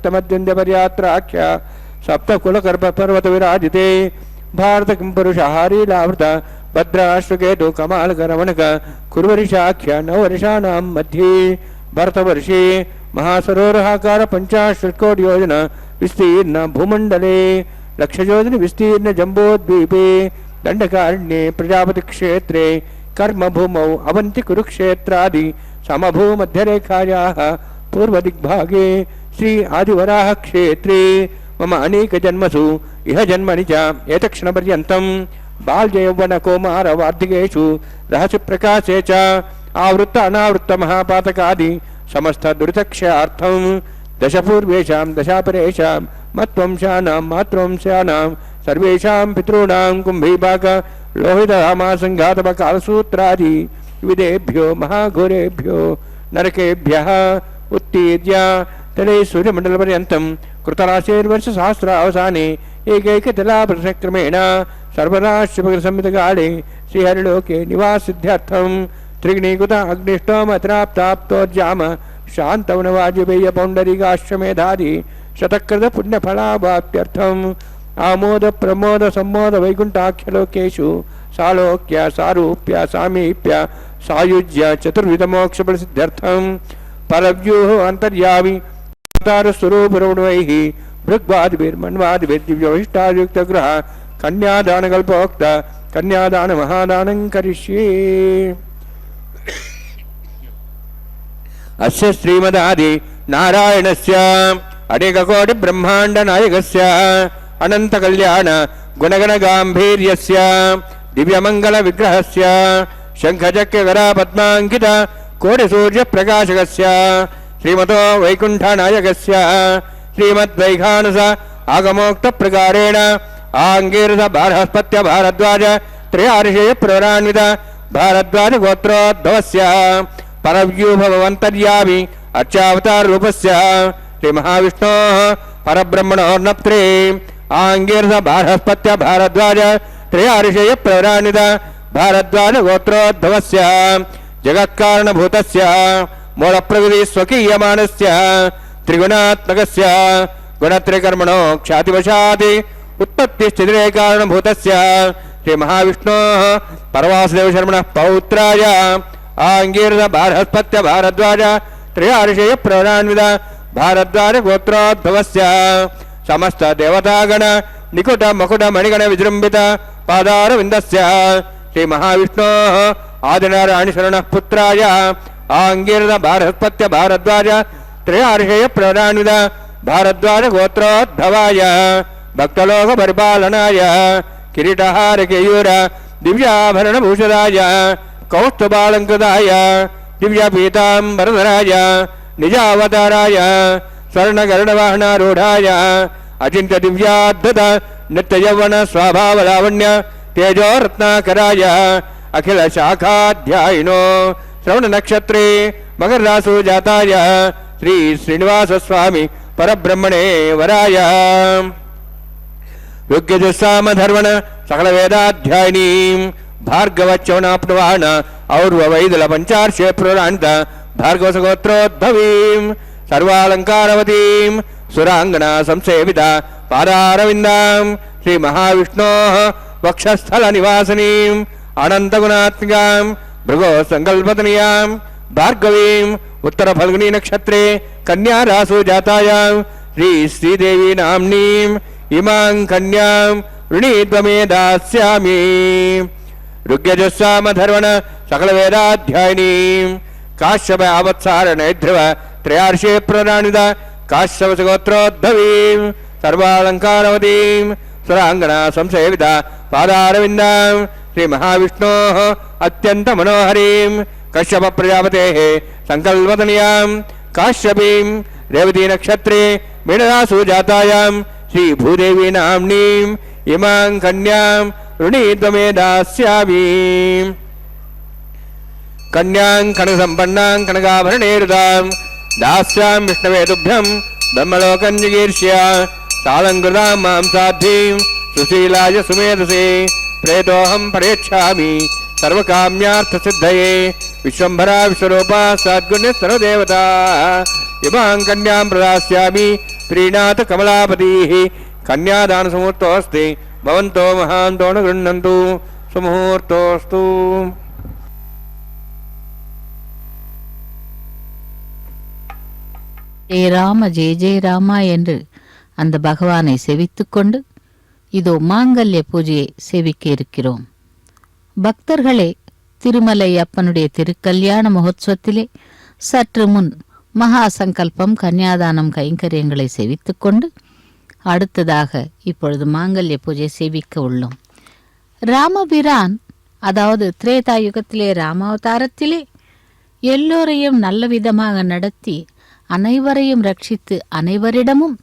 సహ్యదృక్తమదృక్తమద్యంద్యపర్యాత్రాఖ్య సప్తకులకర్ప పర్వత విరాజితే భారత కింపురుషహారీలావృత భద్రాశ్వకేతు కమాలకరమణక కుర్వరిషాఖ్య నవరిషాణాం మధ్యే భరతవర్షే మహాసరోరహాకార పంచాశత్కోటి యోజన విస్తీర్ణ భూమండలే లక్షయోజన విస్తీర్ణ జంబోద్వీపే దండకారణ్యే ప్రజాపతి క్షేత్రే కర్మభూమౌ అవంతి కురుక్షేత్రాది సమభూమధ్యరేఖాయాః పూర్వదిగ్భాగే శ్రీ ఆదివరాహ క్షేత్రే మమ అనేక జన్మసు ఇహ జన్మని చ ఏతక్షణపర్యంతం బాల్యయౌవన కౌమార వార్ధికేషు రహస్య ప్రకాశే చ ఆవృత్త అనావృత్త మహాపాతకాది సమస్త దురితక్షయార్థం దశపూర్వేషాం దశాపరేషాం మత్వంశానాం మాతృవంశానాం సర్వేషాం పితॄణాం కుంభీపాక లోహితరామాసంఘాతపకాలసూత్రాది విదేభ్యో మహాఘోరేభ్యో నరకేభ్యః ఉత్తీర్య తలే సూర్యమండలపర్యంతం కృతరాశేర్వర్ష సహస్రావసానే ఏకైకతలాప్రక్రమేణ సర్వరాశిపకృసంహితకాళే శ్రీహరిలోకే నివాసిద్ధ్యర్థం త్రిగ్నీకృత అగ్నిష్టోమత్రాప్తాప్తోర్జామ శాంతవనవాజపేయ పౌండరీకాశ్వమేధాది శతకృత పుణ్యఫలావాప్త్యర్థం ఆమోద ప్రమోద సంమోద వైకుంఠాఖ్యలోకేషు సాలోక్య సారూప్య సామీప్య సాయుజ్య చతుర్విధమోక్షఫలసిద్ధ్యర్థం పరవ్యూహ అంతర్యామి అవతారస్వరూపరౌణవైః భృగ్వాదిభిర్మన్వాదిభిర్దివ్యవశిష్టాయుక్తగృహ కన్యాదానకల్పోక్త కన్యాదాన మహాదానం కరిష్యే. అస్య శ్రీమదాది నారాయణస్య అనేకకోటి బ్రహ్మాండ నాయకస్య అనంత కళ్యాణ గుణగణ గాంభీర్యస్య దివ్యమంగళ విగ్రహస్య శంఖచక్రగరా పద్మాంకిత కోటి సూర్య ప్రకాశకస్య శ్రీమతో వైకుంఠ నాయకస్య శ్రీమద్వైఖానస ఆగమోక్త ప్రకారేణ ఆంగీరస బారహస్పత్య భారద్వాజ త్రయార్షేయ ప్రవరాన్విత భారద్వాజ గోత్రోద్భవస్య పరవ్యూభవంతర్యామి అర్చావతార రూపస్య శ్రీ మహావిష్ణోః పరబ్రహ్మణోర్నప్త్రే ఆంగీరస బారహస్పత్య భారద్వాజ త్రయార్షేయ ప్రవరాన్విత భారద్వాజ గోత్రోద్భవస్య జగత్కారణభూతస్య మూలప్రకృతి స్వకీయమానస్య త్రిగుణాత్మకస్య గుణత్రికర్మణో ఖ్యాతివశాత్ ఉత్పత్తిశ్చితిరే కారణభూతస్య శ్రీ మహావిష్ణోః పరవాసుదేవ శర్మణః పౌత్రాయ ఆంగీరస బారహస్పత్య భారద్వాజ త్రయార్షేయ ప్రవరాన్విత భారద్వాజ గోత్రోద్భవస్య సమస్త దేవతాగణ నికుట మకుట మణిగణ విజృంభిత పాదార విందస్య శ్రీ మహావిష్ణోః ఆదినారాయణ శరణః పుత్రాయ ఆంగీరస బారహస్పత్య భారద్వాజ త్రయార్షేయ ప్రవరాన్విత భారద్వాజ గోత్రోద్భవాయ భక్తలోక పరిపాలనాయ కిరీటహార కేయూర దివ్యాభరణ భూషదాయ కౌస్తుభాలంకృతాయ దివ్య పీతాంబరధరాయ నిజావతారాయ స్వర్ణగరుడవాహనారూఢాయ అచింత్య దివ్యాద్భుత నిత్యయౌవన స్వభావలావణ్య తేజోరత్నాకరాయ అఖిల శాఖాధ్యాయినో శ్రవణ నక్షత్రే मकररासु जाताय श्री श्रीनिवास स्वामी परब्रह्मणे वराय ऋग्यजुस्साम धर्मण सकल वेदाध्यायिनी भार्गवच्यवनाप्नुवान और्ववैदल पंचार्षे पुराणित भार्गवसगोत्रोद्भवीं सर्वालंकारवतीं सुरांगना संसेविता पादारविन्दां श्री महाविष्णोः वक्षस्थल निवासिनीं अनंतगुणात्मिकां भृगो संकल्पतनीयां भार्गवीं उत्तर फल्गुनी नक्षत्रे कन्या रासु जातायां श्री श्रीदेवी नाम्नीं इमां कन्यां ऋणीत्वमे दास्यामि ऋग्यजुस्साम धर्मण सकल वेदाध्यायिनीं काश्यप आवत्सारण ध्रुव त्रयार्षे प्रणानित काश्यपगोत्रोद्भवीं सर्वालंकारवतीं सुरांगना संसेविता पादारविन्दां श्री महाविष्णोः अत्यंत मनोहरीं कश्यप प्रजापतेः संकल्पतनीयां काश्यपीं रेवती नक्षत्रे मीनरासु जातायां श्री भूदेवी नाम्नीं इमां कन्यां ऋणीत्वमे दास्यामि कन्यां कनकसम्पन्नां कनकाभरणेरुदां दास्यां विष्णवे तुभ्यं ब्रह्मलोकं जिगीर्ष्य सालङ्कृतां मां साध्वीं सुशीलाय सुमेधसे प्रेतोऽहं परेच्छामि सर्वकाम्यार्थसिद्धये विश्वम्भरा विश्वरूपा सद्गुण्य सर्वदेवता इमां कन्यां प्रदास्यामि प्रीणात कमलापतिः कन्यादानसमुहूर्तोऽस्ति भवन्तो महान्तो न गृह्णन्तु सुमुहूर्तोऽस्तु ஜெய ராம ஜெய ஜெய ராமா என்று அந்த பகவானை செவித்துக்கொண்டு இதோ மாங்கல்ய பூஜையை சேவிக்க இருக்கிறோம். பக்தர்களே, திருமலை அப்பனுடைய திருக்கல்யாண மகோத்சவத்திலே சற்று முன் மகா சங்கல்பம் கன்னியாதானம் கைங்கரியங்களை சேவித்துக்கொண்டு அடுத்ததாக இப்பொழுது மாங்கல்ய பூஜை சேவிக்க உள்ளோம். ராமபிரான், அதாவது திரேதா யுகத்திலே ராமாவதாரத்திலே எல்லோரையும் நல்ல விதமாக நடத்தி அனைவரையும் ரட்சித்து அனைவரிடமும்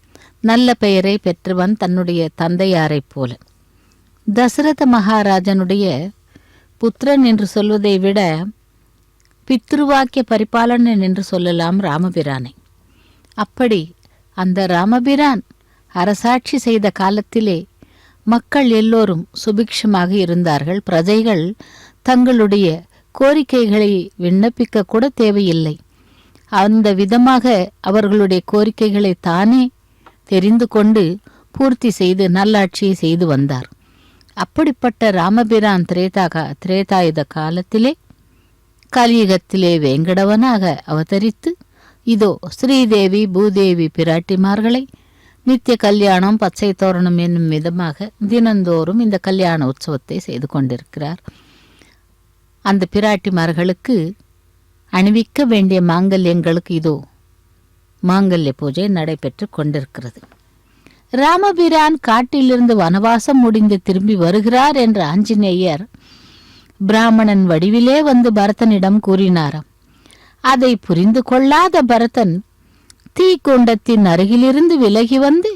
நல்ல பெயரை பெற்றவன் தன்னுடைய தந்தையாரைப் போல. தசரத மகாராஜனுடைய புத்திரன் என்று சொல்வதை விட பித்ருவாக்கிய பரிபாலனன் என்று சொல்லலாம் ராமபிரானை. அப்படி அந்த ராமபிரான் அரசாட்சி செய்த காலத்திலே மக்கள் எல்லோரும் சுபிக்ஷமாக இருந்தார்கள். பிரஜைகள் தங்களுடைய கோரிக்கைகளை விண்ணப்பிக்க கூட தேவையில்லை. அந்த விதமாக அவர்களுடைய கோரிக்கைகளை தானே தெரிந்து கொண்டு பூர்த்தி செய்து நல்லாட்சியை செய்து வந்தார். அப்படிப்பட்ட ராமபிரான் திரேதாயுத காலத்திலே கலியுகத்திலே வேங்கடவனாக அவதரித்து இதோ ஸ்ரீதேவி பூதேவி பிராட்டிமார்களை நித்திய கல்யாணம் பச்சை தோரணம் என்னும் விதமாக தினந்தோறும் இந்த கல்யாண உற்சவத்தை செய்து கொண்டிருக்கிறார். அந்த பிராட்டிமார்களுக்கு அணிவிக்க வேண்டிய மாங்கல்யங்களுக்கு இதோ மாங்கல்ய பூஜை நடைபெற்று கொண்டிருக்கிறது. ராமபிரான் காட்டிலிருந்து வனவாசம் முடிந்து திரும்பி வருகிறார் என்ற ஆஞ்சநேயர் பிராமணன் வடிவிலே வந்து பரதனிடம் கூறினாராம். அதை புரிந்து கொள்ளாத பரதன் தீக்குண்டத்தின் அருகிலிருந்து விலகி வந்து,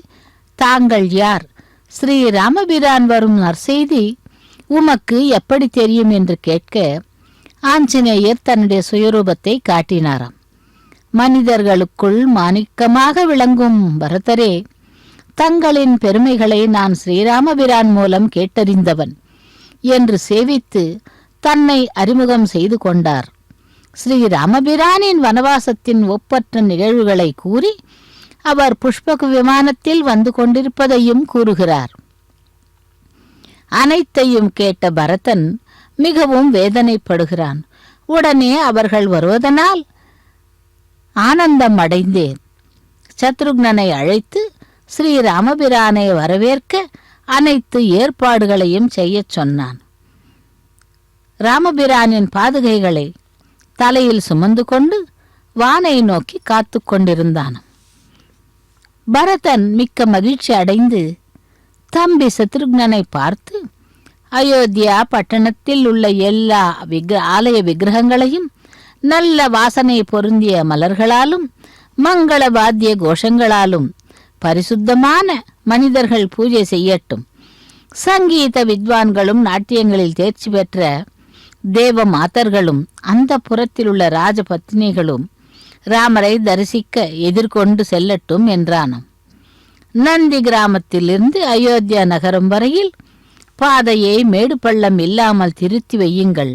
தாங்கள் யார்? ஸ்ரீ ராமபிரான் வரும் நற்செய்தி உமக்கு எப்படி தெரியும் என்று கேட்க ஆஞ்சநேயர் தன்னுடைய சுயரூபத்தை காட்டினாராம். மனிதர்களுக்குள் மாணிக்கமாக விளங்கும் பரதரே, தங்களின் பெருமைகளை நான் ஸ்ரீராமபிரான் மூலம் கேட்டறிந்தவன் என்று சேவித்து தன்னை அறிமுகம் செய்து கொண்டார். ஸ்ரீராமபிரானின் வனவாசத்தின் ஒப்பற்ற நிகழ்வுகளை கூறி அவர் புஷ்பக விமானத்தில் வந்து கொண்டிருப்பதையும் கூறுகிறார். அனைத்தையும் கேட்ட பரதன் மிகவும் வேதனைப்படுகிறான். உடனே அவர்கள் வருவதனால் ஆனந்தம் அடைந்தேன். சத்ருக்னனை அழைத்து ஸ்ரீராமபிரானை வரவேற்க அனைத்து ஏற்பாடுகளையும் செய்யச் சொன்னான். ராமபிரானின் பாதுகைகளை தலையில் சுமந்து கொண்டு வானை நோக்கி காத்து கொண்டிருந்தான். பரதன் மிக்க மகிழ்ச்சி அடைந்து தம்பி சத்ருக்னனை பார்த்து, அயோத்தியா பட்டணத்தில் உள்ள எல்லா ஆலய விக்கிரகங்களையும் நல்ல வாசனை பொருந்திய மலர்களாலும் மங்கள வாத்திய கோஷங்களாலும் பரிசுத்தமான மனிதர்கள் பூஜை செய்யட்டும். சங்கீத வித்வான்களும் நாட்டியங்களில் தேர்ச்சி பெற்ற தேவ மாதர்களும் அந்த புறத்திலுள்ள ராஜபத்னிகளும் ராமரை தரிசிக்க எதிர்கொண்டு செல்லட்டும் என்றானாம். நந்தி கிராமத்திலிருந்து அயோத்தியா நகரம் வரையில் பாதையை மேடு பள்ளம் இல்லாமல் திருத்தி வையுங்கள்.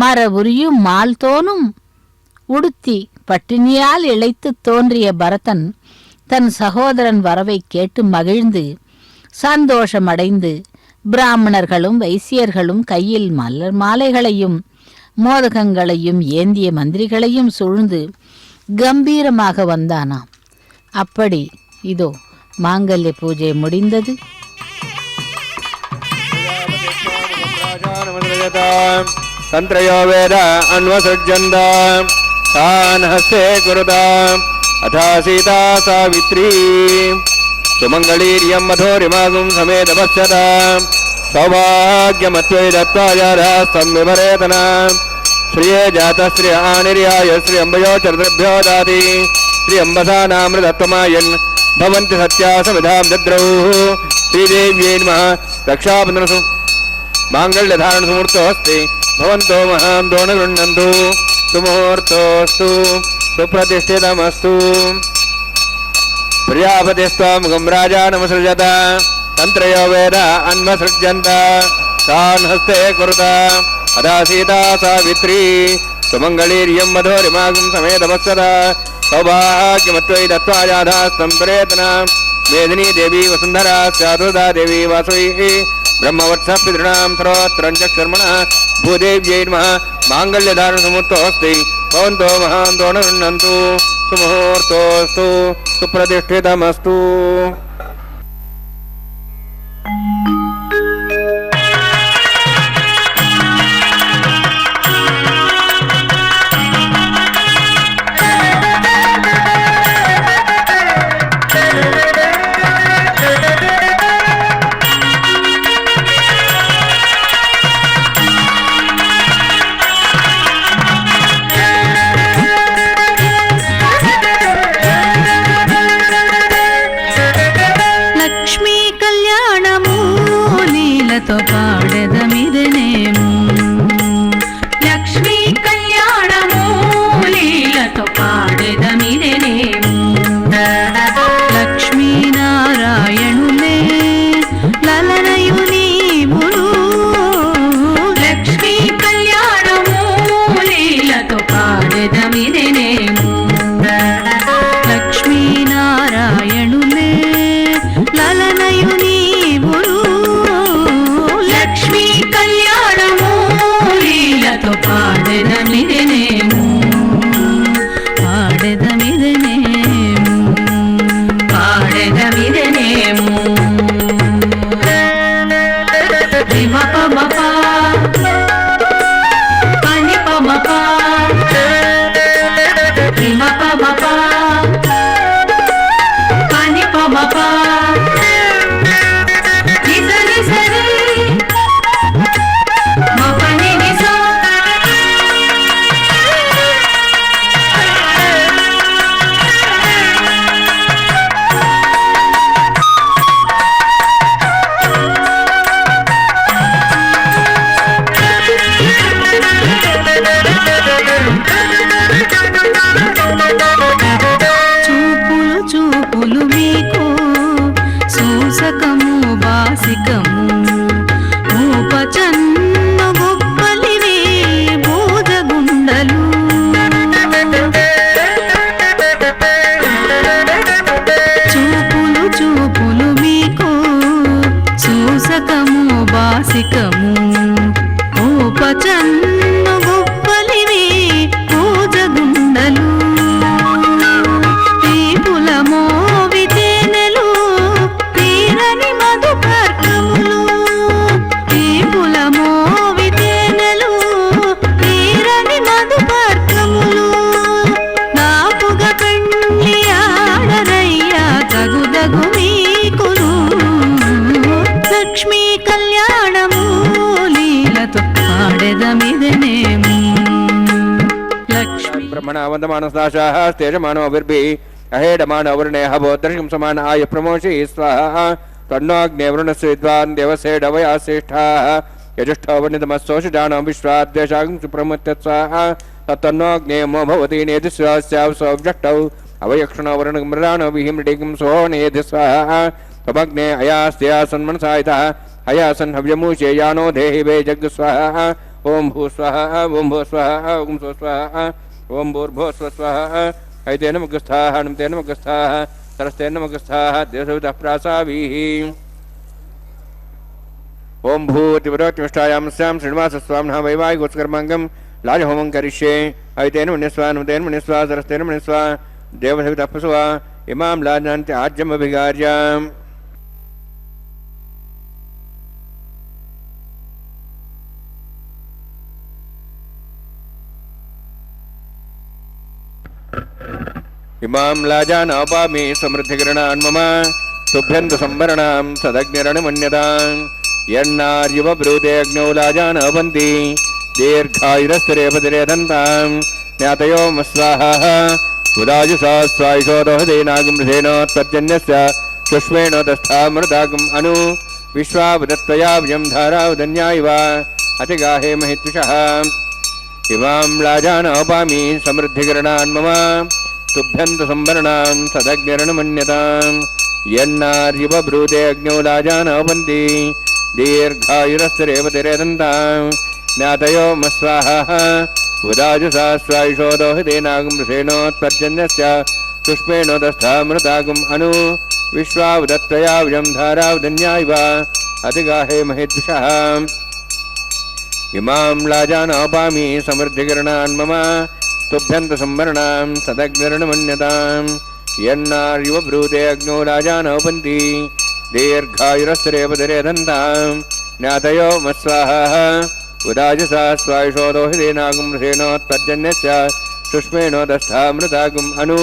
மர உரியும் மால் தோனும் உடுத்தி பட்டினியால் இழைத்து தோன்றிய பரதன் தன் சகோதரன் வரவை கேட்டு மகிழ்ந்து சந்தோஷமடைந்து பிராமணர்களும் வைசியர்களும் கையில் மலர் மாலைகளையும் மோதகங்களையும் ஏந்திய மந்திரிகளையும் சூழ்ந்து கம்பீரமாக வந்தானாம். அப்படி இதோ மாங்கல்ய பூஜை முடிந்தது. தந்திரயோ வேத அன்வசஜந்தாம் தான் ஹஸ்தே குருதாம் அதா சீதா சாவித்ரி சுமங்களீரியம் மதோரிமாகும் சமேத பச்சதாம் சௌபாகியமத்வை தத்வாயாராஸ்தம் விவரேதனாம் ஸ்ரீயே ஜாத ஸ்ரீ ஆனிர்யாய ஸ்ரீ அம்பயோ சரதிருभ्यो தாதி ஸ்ரீ அம்பசானாமிருதத்வமாயன் भवन्ति सत्यासमिधां दद्रौ श्रीदेव्यै नमः रक्षाबन्धनसु माङ्गल्यधारणसुमुहूर्तोऽस्ति भवन्तो महान्तो न गृह्णन्तु सुमुहूर्तोऽस्तु सुप्रतिष्ठितमस्तु प्रजापतिस्त्वं राजानमसृजत तन्त्रयो वेद अन्वसृज्यन्त तान् हस्ते कुरुत अदा सीता सावित्री सुमङ्गलीर्यं मधुरिमागं समेतमत्सदा सौभाग्यमत्वै दत्त्वायाधास्तं प्रेतना मेदिनी देवी वसुन्धरा स्यादुदा देवी वासवी ब्रह्मवत्सपितॄणां सर्वत्रञ्चक्षर्मणः भूदेव्यै नमः माङ्गल्यधारणसमुहूर्तोऽस्ति भवन्तो महान्तो न गृह्णन्तु सुमुहूर्तोऽस्तु सुप्रतिष्ठितमस्तु। ब्रह्मणावन्दमानस्नाशाः स्तेजमानो अविर्भिः अहेडमानवर्णे हवोदर्शं समान आय प्रमोषि स्वाहा तन्नोऽग्ने वरुणस्य विद्वान् देवसेडवया श्रेष्ठाः यजुष्ठो वर्णितमस्सोषिजानो विश्वाद्वेषागं सुप्रमुत्य स्वाहा तत्तन्नोऽग्नेयमो भवति नेदिस्वास्यावसोऽव्यक्तौ अवयक्षणो वर्णमृडानो विहिमृडिकं सोऽनेधि स्वाहा त्वमग्ने अयास्त्यासन्मनसायितः अयासन् हव्यमूषे यानो देहि वे जग् स्वाहा ओं भू स्वाहा ओं भू स्वाहा ओं सो स्वाहा ओं भूर्भुवः स्वः स्वाहा ऐतेन मुखस्थाः नमतेन मुखस्थाः सरस्तेन मुखस्थाः देवसवितः प्रासावीः ओं भूतिवरोत्तिष्ठायां स्यां श्रीनिवासस्वामिनः वैवाहिकोत्सकर्माङ्गं लाजहोमं करिष्ये ऐतेन मुनिस्वा नमतेन मुनिस्वा सरस्तेन मुनिस्वा देवसवितः प्रसवा इमां लाजान्ति आज्यमभिगार्याम् इमां लाजानापामि समृद्धिकिरणान् मम तुभ्यन्तु संवरणां सदग्निरणमन्यताम् यन्नार्युव ब्रूते अग्नौ लाजानवन्ति दीर्घायुरस्तरेपतिरेदन्ताम् ज्ञातयो मस्वाहाः उदाजुषा स्वायुषोदहदेनागमृधेनोत्पद्यन्यस्य सुष्मेणो दस्थामृतागम् अनु विश्वावदत्तयाव्यं धारावदन्या इव अतिगाहे महित्विषः इमां लाजानवपामि समृद्धिकिरणान् मम तुभ्यन्तु संवरणां सदग्निरणमन्यताम् यन्नार्युव ब्रूते अग्नौ लाजानवन्ति दीर्घायुरस्तरेपतिरेदन्ताम् ज्ञातयो मस्वाहाः उदाजुषा स्वायुषोदहदेनागमृधेनोत्पद्यन्यस्य सुष्मेणो दस्थामृतागम् अनु विश्वावदत्तयाव्यं धारावदन्या इव अतिगाहे महिद्विषः इमां लाजानवपामि समृद्धिकिरणान् मम तुभ्यन्तु संवरणां सदग्निरणमन्यताम् यन्नार्युव ब्रूते अग्नौ लाजानवन्ति दीर्घायुरस्तरेपतिरेदन्ताम् ज्ञातयो मस्वाहाः उदाजुषा स्वायुषोदहदेनागमृधेनोत्पद्यन्यस्य सुष्मेणो दस्थामृतागम् अनु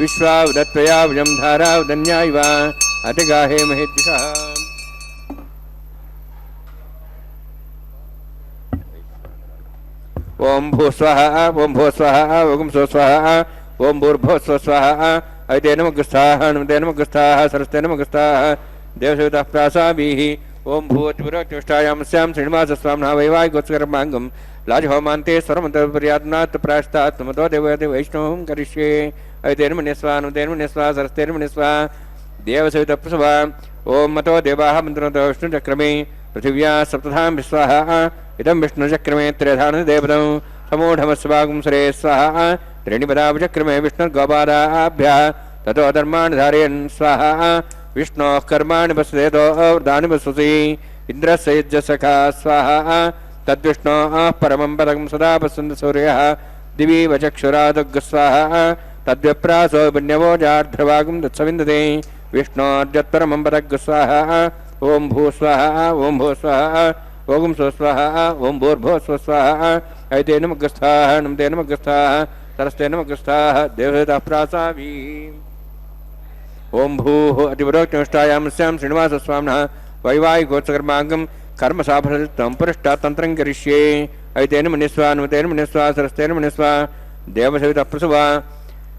विश्वावदत्तयाव्यं धारावदन्या इव अतिगाहे महिद्विषः ओं भूस्वाहा ओं भूस्वाहा ओं सो स्वाहा ओं भूर्भुवः स्वः स्वाहा ऐतेन मुखस्थाः नमतेन मुखस्थाः सरस्तेन मुखस्थाः देवसवितः प्रासावीः ओं भूतिवरोत्तिष्ठायां स्यां श्रीनिवासस्वामिनः वैवाहिकोत्सकर्माङ्गं लाजहोमान्ते स्वरमन्तपर्यात्नात् प्रायश्चात् त्वमतो देवयति वैष्णवं करिष्ये ऐतेन मुनिस्वा नमतेन मुनिस्वा सरस्तेन मुनिस्वा देवसवितः प्रसवा ओं मतो देवाः मन्त्रतो विष्णुचक्रमे पृथिव्या सप्तधां विस्वाहा इदं विष्णुचक्रमे त्र्यधानदेवतं समूढमस्वागं सरे स्वाहा त्रीणिपदावचक्रमे विष्णुर्गोपादाभ्यः ततो धर्माणि धारयन् स्वाहा विष्णोः कर्माणि पश्येतो वृदानि पश्यसि इन्द्रस्य यज्ञसखा स्वाहा तद्विष्णोः परमं पदं सदा पश्यन्ति सूर्यः दिवि वचक्षुरादुग् स्वाहा तद्विप्रासो पुण्यवो जार्ध्रवागं तत्सविन्दते विष्णोर्जत्परमं पदग् स्वाहा ओं भू स्वाहा ओं भू स्वाहा ओं सो स्वाहा ओं भूर्भुवः स्वः स्वाहा ऐतेन मुखस्थाः नमतेन मुखस्थाः सरस्तेन मुखस्थाः देवसवितः प्रासावीः ओं भूः अतिवरोक्तिष्ठायां स्यां श्रीनिवासस्वामिनः वैवाहिकोत्सकर्माङ्गं कर्मसाफलतं पुरष्टात् तन्त्रं करिष्ये ऐतेन मुनिस्वा नमतेन मुनिस्वा सरस्तेन मुनिस्वा देवसवितः प्रसवा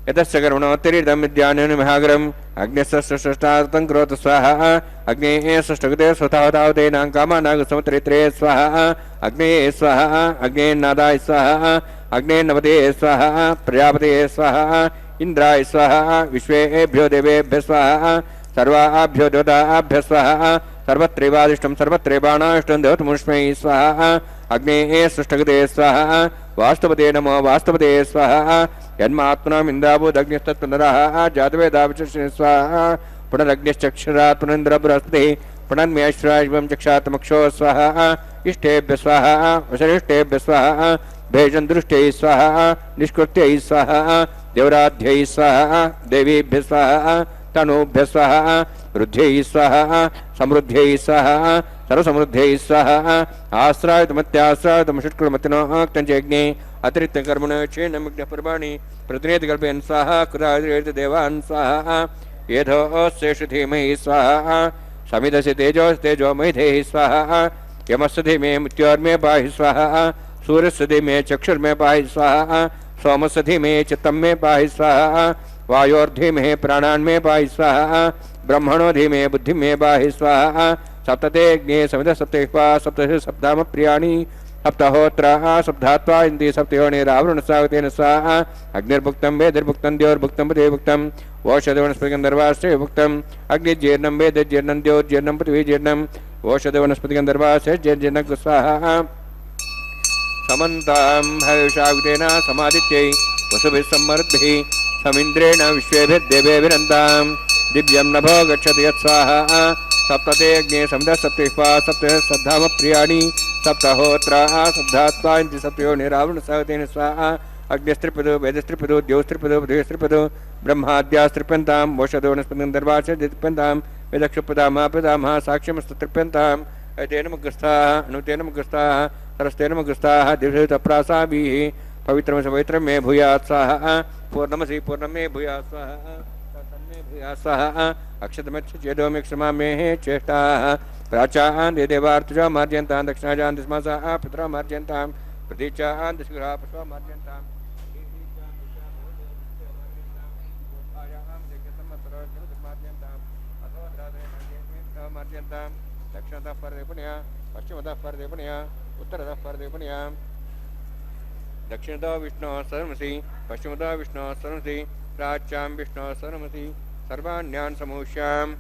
यतश्च कर्मणोत्तरीतं विद्यानेन महाग्रम् अग्निस्ष्टार्थं करोतु स्वाहा अग्नेः षष्ठकृते स्वतावतावतेनां कामानागसमुत्तरित्रे स्वाहा अग्नेये स्वाहा अग्नेन्नादाय स्वाहा अग्नेन्नवते स्वाहा प्रजापते स्वाहा इंद्राय स्वाहा विश्वेभ्यो देवेभ्यः स्वाहा सर्वाभ्यो देवताभ्यः स्वाहा सर्वत्रैवादिष्टं सर्वत्रैवाणाष्टं देवतमुष्मै स्वाहा अग्नेः षष्ठकृते स्वाहा वास्तवते नमो वास्तवते स्वाहा यन्मात्मनाम् इन्द्रावोदग्निस्तत्पुनरः जातवेदाविचक्षणे स्वाहा पुनरग्निश्चक्षुरात् पुनरिन्द्र बृहस्पतिः पुनर्मेश्वरायं चक्षात्मक्षो स्वाहा इष्टेभ्यः स्वाहा वशरिष्टेभ्यः स्वाहा भेषन्दृष्ट्यै स्वाहा निष्कृत्यै स्वाहा देवराध्यै स्वाहा देवीभ्यः स्वाहा तनूभ्यः स्वाहा वृद्ध्यै स्वाहा समृद्ध्यै स्वाहा सर्वसमृद्ध्यै स्वाहा आश्रायतमत्याश्रायतमषट्कुलमतिनोक्तञ्चयज्ञे अतिरिक्तकर्मण क्षेनमिग्नपर्वाणि प्रतिनेतिकल्पयन् स्वाहा कृतादेवान् स्वाहा येधोऽस्येषु धीमहि स्वाहा समिधसि तेजोमहिधेः स्वाहा यमस्य धीमे मृत्योर्मे पाहि स्वाहा सूर्यस्य धीमे चक्षुर्मे पाहि स्वाहा सोमस्य धीमे चित्तं मे पाहि स्वाहा वायोर्धीमे प्राणान् मे पाहि स्वाहा ब्रह्मणो धीमे बुद्धिं मे पाहि स्वाहा सप्तते अग्ने समित सप्तहिपा सप्तश सप्ताम प्रियाणि सप्तहोत्राः सप्तात्वा इन्दी सप्तयोनिरावरुण सावतेन स्वाहा अग्निर्भुक्तं वेदिर्भुक्तं द्योर्भुक्तं पृथिवीभुक्तं ओषधवनस्पतिगन्धर्वाश्च भुक्तम् अग्निजीर्णं वेदजीर्णं द्योर्जीर्णं पृथिवीजीर्णम् ओषधवनस्पतिगन्धर्वाश्च जीर्णं स्वाहा समन्तां हविषावितेन समादित्यै वसुभिः सम्मरुद्भिः समिन्द्रेण विश्वेभिर्देवेभिरन्तां दिव्यं नभो गच्छति यत्स्वाहा सप्तते अग्ने समितः सप्तहिपा सप्तः सप्ताम प्रियाणि सप्तहोत्राः सप्तात्वा इन्ति सप्तयोनिरावरुणसावतेन स्वाहा अग्निस्त्रिपदो वेदस्त्रिपदो द्योस्त्रिपदो पृथिवीस्त्रिपदो ब्रह्माद्यास्त्रिप्यन्ताम् ओषधवनस्पतिगन्धर्वाश्च तृप्यन्ताम् वेदक्षुपदामापदामः साक्ष्यमस्तृप्यन्ताम् तेन मुग्रस्ताः अनुतेन मुग्रस्ताः सरस्तेन मुग्रस्ताः दिवसप्रासाभिः पवित्रं पवित्रं मे भूयात् स्वाहा पूर्णमसि पूर्णं मे भूयात् स्वाहा तन्मे भूयात् स्वाहा अक्षतमच्छ चेदोमि क्षमा मे चेष्टाः प्राचान् देवार्तुजा मार्जयन्तां दक्षिणाजान् दिस्मासाः पितरा मार्जयन्तां प्रतीचान् दिशगृहा पुष्पा मार्जयन्तां दक्षिणतः परदेपुण्या पश्चिमतः परदेपुण्या उत्तरतः परदेपुण्या दक्षिणतः विष्णोः सर्वमसि पश्चिमतः विष्णोः सर्वमसि प्राच्यां विष्णोः सर्वमसि सर्वाण्यान् समूष्याम्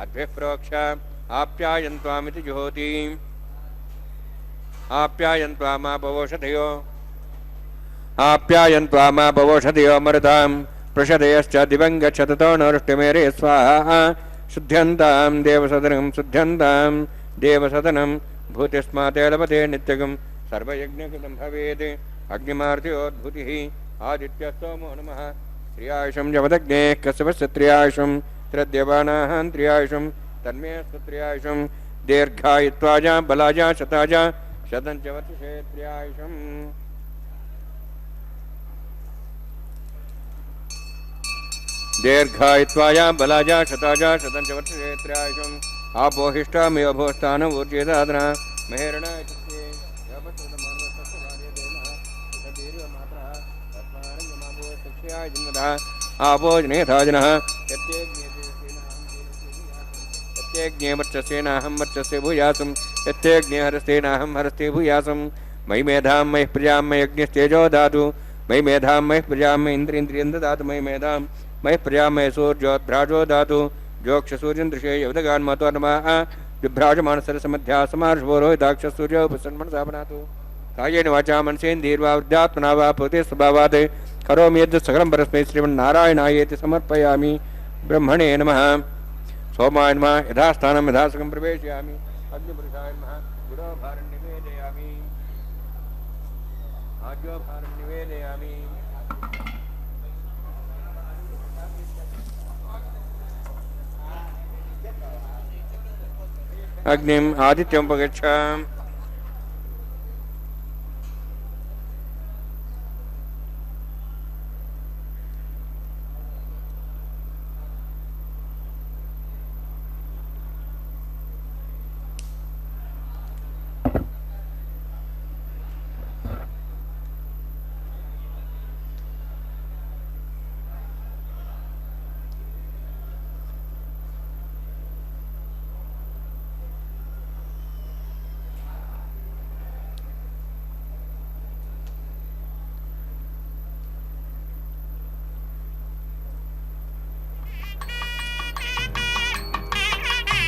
अद्भिः प्रोक्षाम् आप्यायन्त्वामिति जुहोति आप्यायन्त्वामापवोषधयो आप्यायन्त्वामापवोषधयो मरुताम् प्रषदयश्च दिवं गच्छतो नरुष्टमेरे स्वाहा शुद्ध्यन्तां देवसदनं शुद्ध्यन्तां देवसदनं भूतिस्माते लभते नित्यगं सर्वयज्ञकृतं भवेत् अग्निमार्त्योद्भूतिः आदित्यस्तोमो नमः त्र्यायुषं जपदग्ने कश्यपस्य त्र्यायुषं त्र्यद्यवानाः त्र्यायुषं तन्मेऽस्तु त्र्यायुषं दीर्घायुत्वाजा बलाजा शताजा शतं च वर्षे त्र्यायुषम् दीर्घायुत्वाया बलाजा शताजा शतं च वर्षे त्र्यायुषम् आपोहिष्टामेव भोस्तान ऊर्जेदादना महेरण आपोजनेथाजनः यत्यज्ञे वर्चस्येनाहं वर्चस्य भूयासं यत्यज्ञे हरस्तेनाहं हरस्ते भूयासं मयि मेधां मयि प्रजां मयि अग्निस्तेजो दातु मयि मेधां मयि प्रजां मयि इन्द्रियं ददातु मयि मेधां मयि प्रजां मयि सूर्योद्भ्राजो दातु जोक्षसूर्यन्दृशे यवदगान् महतो नमः विभ्राजमानसरसमध्या समार्षवोरोहिताक्षसूर्यो उपसन्मनसा बनातु कायेन वाचा मनसेन्द्रियैर्वा वृद्धात्मना वा भूते स्वभावात् करोमि यद् सकलं परस्मै श्रीमन्नारायणायेति समर्पयामि ब्रह्मणे नमः सोमाय नमः यथास्थानं यथासकं प्रवेशयामि अग्निपुरुषाय नमः गुरोभारं निवेदयामि आज्योभारं निवेदयामि अग्निम आदित्यम पगच्छामि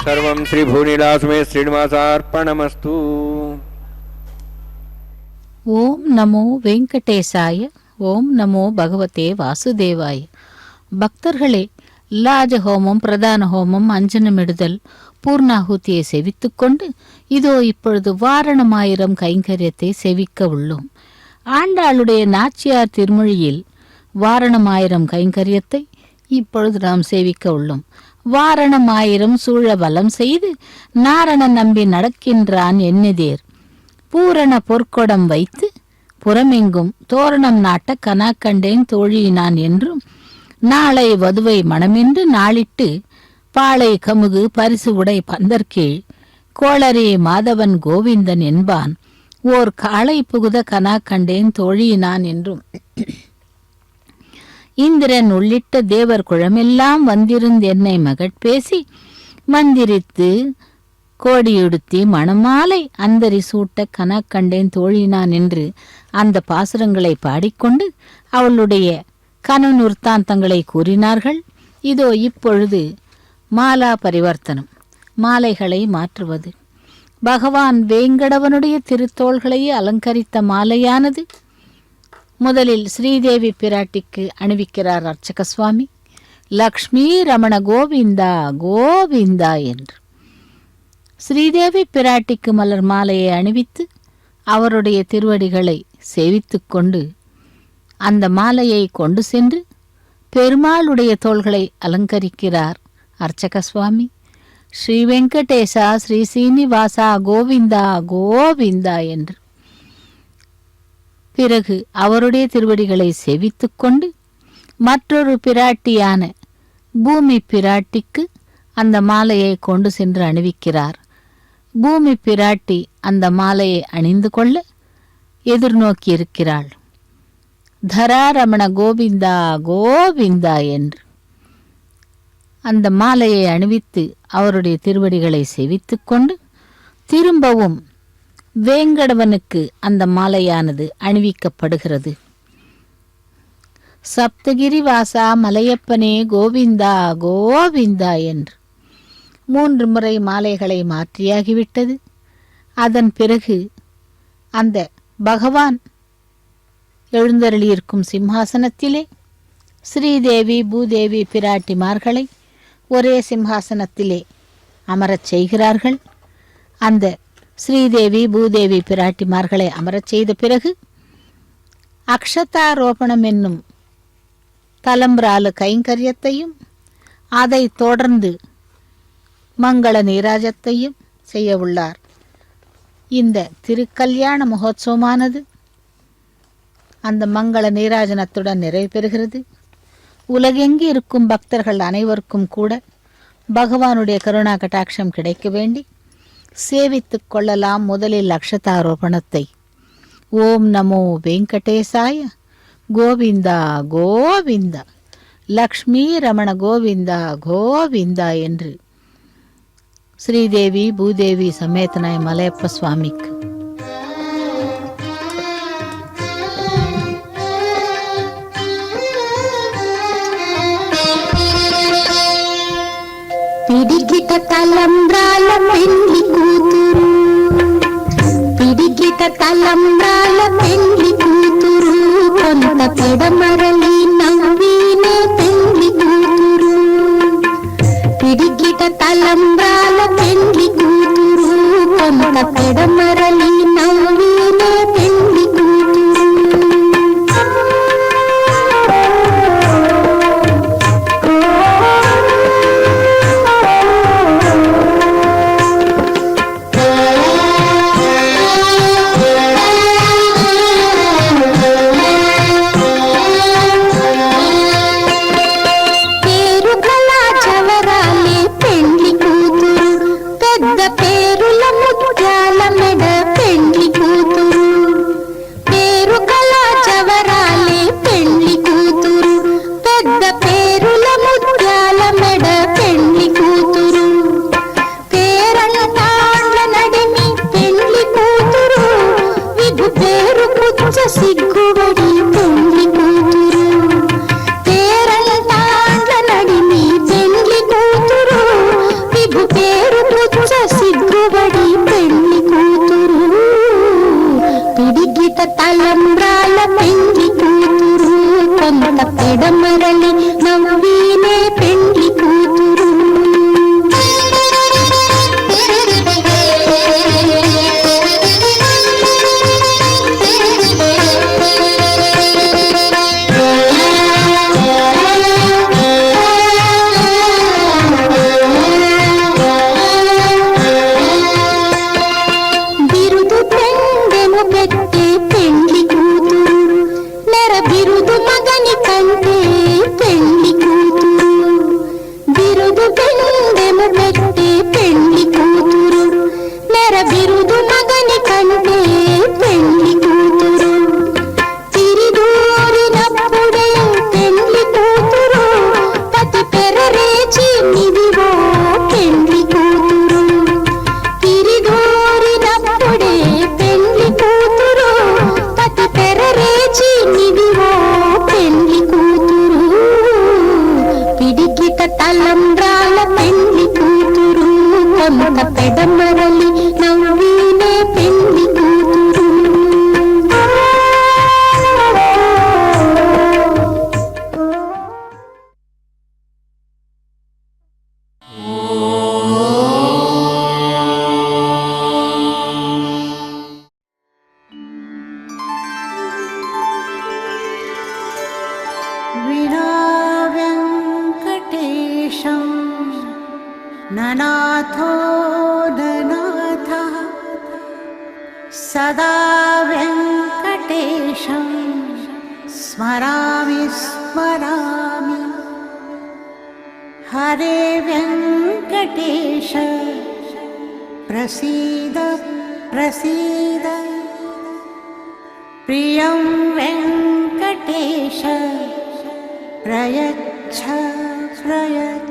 सर्वं श्री भूनिलासमे श्रीनिवासार्पणमस्तु। ಓಂ ನಮೋ ವೆಂಕಟೇಶಾಯ. ಓಂ ನಮೋ ಭಗವತೆ வாசுதேவாய. பக்தர்களே, லாஜ ஹோமம், பிரதான ஹோமம், அஞ்சனமிடுதல், பூர்ணாகுதியை செவித்துக்கொண்டு இதோ இப்பொழுது வாரணமாயிரம் கைங்கரியத்தை செவிக்க உள்ளோம். ஆண்டாளுடைய நாச்சியார் திருமொழியில் வாரணமாயிரம் கைங்கரியத்தை இப்பொழுது நாம் சேவிக்க உள்ளோம். வாரணமாயிரம் சூழ வலம் செய்து நாரணன் நம்பி நடக்கின்றான் எண்ணிதேர். பூரண பொற்கொடம் வைத்து புறமெங்கும் தோரணம் நாட்ட கனா கண்டேன் தோழியினான் என்றும், நாளை வதுவை மணமென்று நாளிட்டு பாளை கமுகு பரிசு உடை பந்தர்கீழ் கோளரே மாதவன் கோவிந்தன் என்பான் ஓர் காளை புகுத கனா கண்டேன் தோழியினான் என்றும் இந்திரன் உள்ளிட்ட தேவர் குழமெல்லாம் வந்திருந்து என்னை மகட்பேசி மந்திரித்து கோடியுடுத்தி மணமாலை அந்தரி சூட்ட கனக்கண்டேன் தோழினான் என்று அந்த பாசுரங்களை பாடிக்கொண்டு அவளுடைய கனநுர்த்தாந்தங்களை கூறினார்கள். இதோ இப்பொழுது மாலா பரிவர்த்தனம், மாலைகளை மாற்றுவது. பகவான் வேங்கடவனுடைய திருத்தோள்களையே அலங்கரித்த மாலையானது முதலில் ஸ்ரீதேவி பிராட்டிக்கு அணிவிக்கிறார் அர்ச்சக சுவாமி. லக்ஷ்மி ரமண கோவிந்தா கோவிந்தா என்று ஸ்ரீதேவி பிராட்டிக்கு மலர் மாலையை அணிவித்து அவருடைய திருவடிகளை சேவித்து கொண்டு அந்த மாலையை கொண்டு சென்று பெருமாளுடைய தோள்களை அலங்கரிக்கிறார் அர்ச்சக சுவாமி. ஸ்ரீ வெங்கடேசா ஸ்ரீ சீனிவாசா கோவிந்தா கோவிந்தா என்று பிறகு அவருடைய திருவடிகளை சேவித்து கொண்டு மற்றொரு பிராட்டியான பூமி பிராட்டிக்கு அந்த மாலையை கொண்டு சென்று அணிவிக்கிறார். பூமி பிராட்டி அந்த மாலையை அணிந்து கொள்ள எதிர்நோக்கி இருக்கிறாள். தராரமண கோவிந்தா கோவிந்தா என்று அந்த மாலையை அணிவித்து அவருடைய திருவடிகளை சேவித்து கொண்டு திரும்பவும் வேங்கடவனுக்கு அந்த மாலையானது அணிவிக்கப்படுகிறது. சப்தகிரி வாசா மலையப்பனே கோவிந்தா கோவிந்தா என்று 3 முறை மாலைகளை மாற்றியாகிவிட்டது. அதன் பிறகு அந்த பகவான் எழுந்தருளியிருக்கும் சிம்ஹாசனத்திலே ஸ்ரீதேவி பூதேவி பிராட்டிமார்களை ஒரே சிம்ஹாசனத்திலே அமரச் செய்கிறார்கள். அந்த ஸ்ரீதேவி பூதேவி பிராட்டிமார்களை அமரச் செய்த பிறகு அக்ஷதாரோபணம் என்னும் தலம்பிரால கைங்கரியத்தையும் அதை தொடர்ந்து மங்கள நீராஜத்தையும் செய்ய உள்ளார். இந்த திருக்கல்யாண மகோத்சவமானது அந்த மங்கள நீராஜனத்துடன் நிறைவு பெறுகிறது. உலகெங்கு இருக்கும் பக்தர்கள் அனைவருக்கும் கூட பகவானுடைய கருணா கட்டாட்சம் கிடைக்க வேண்டி சேவித்துக் கொள்ளலாம். முதலில் அக்ஷதாரோபணத்தை. ஓம் நமோ வெங்கடேசாய கோவிந்தா கோவிந்தா லக்ஷ்மி ரமண கோவிந்தா கோவிந்தா என்று ஸ்ரீதேவி பூதேவி சமேதனாய மலையப்ப சுவாமிக்கு పిడికిట తలంబ్రాల పెళ్లి కూతురు, పిడికిట తలంబ్రాల పెళ్లి కూతురు, కొంత పెడమరలి నవ్వినే పెళ్లి కూతురు. పిడికిట తలంబ్రాల పెళ్లి కూతురు, కొంత పెడమరలి నవ్వినే పెళ్లి కూతురు. సిగ్గుబడి పెళ్లి కూతురు, పేరంటాండ్ల నడిమి పెళ్లి కూతురు, విభు పేరు పుచ్చ సిగ్గుబడి పెళ్లి కూతురు. పిడిగిట తలంబ్రాల పెళ్లి కూతురు, కొంత పెడమరలి నవ్వినే పెళ్లి కూతురు. పెళ్లి विना वेङ्कटेशं ननाथो ननाथः सदा वेङ्कटेशं स्मरामि स्मरामि हरे वेङ्कटेश प्रसीद प्रसीद प्रियं वेङ्कटेश प्रयच्छ प्रयच्छ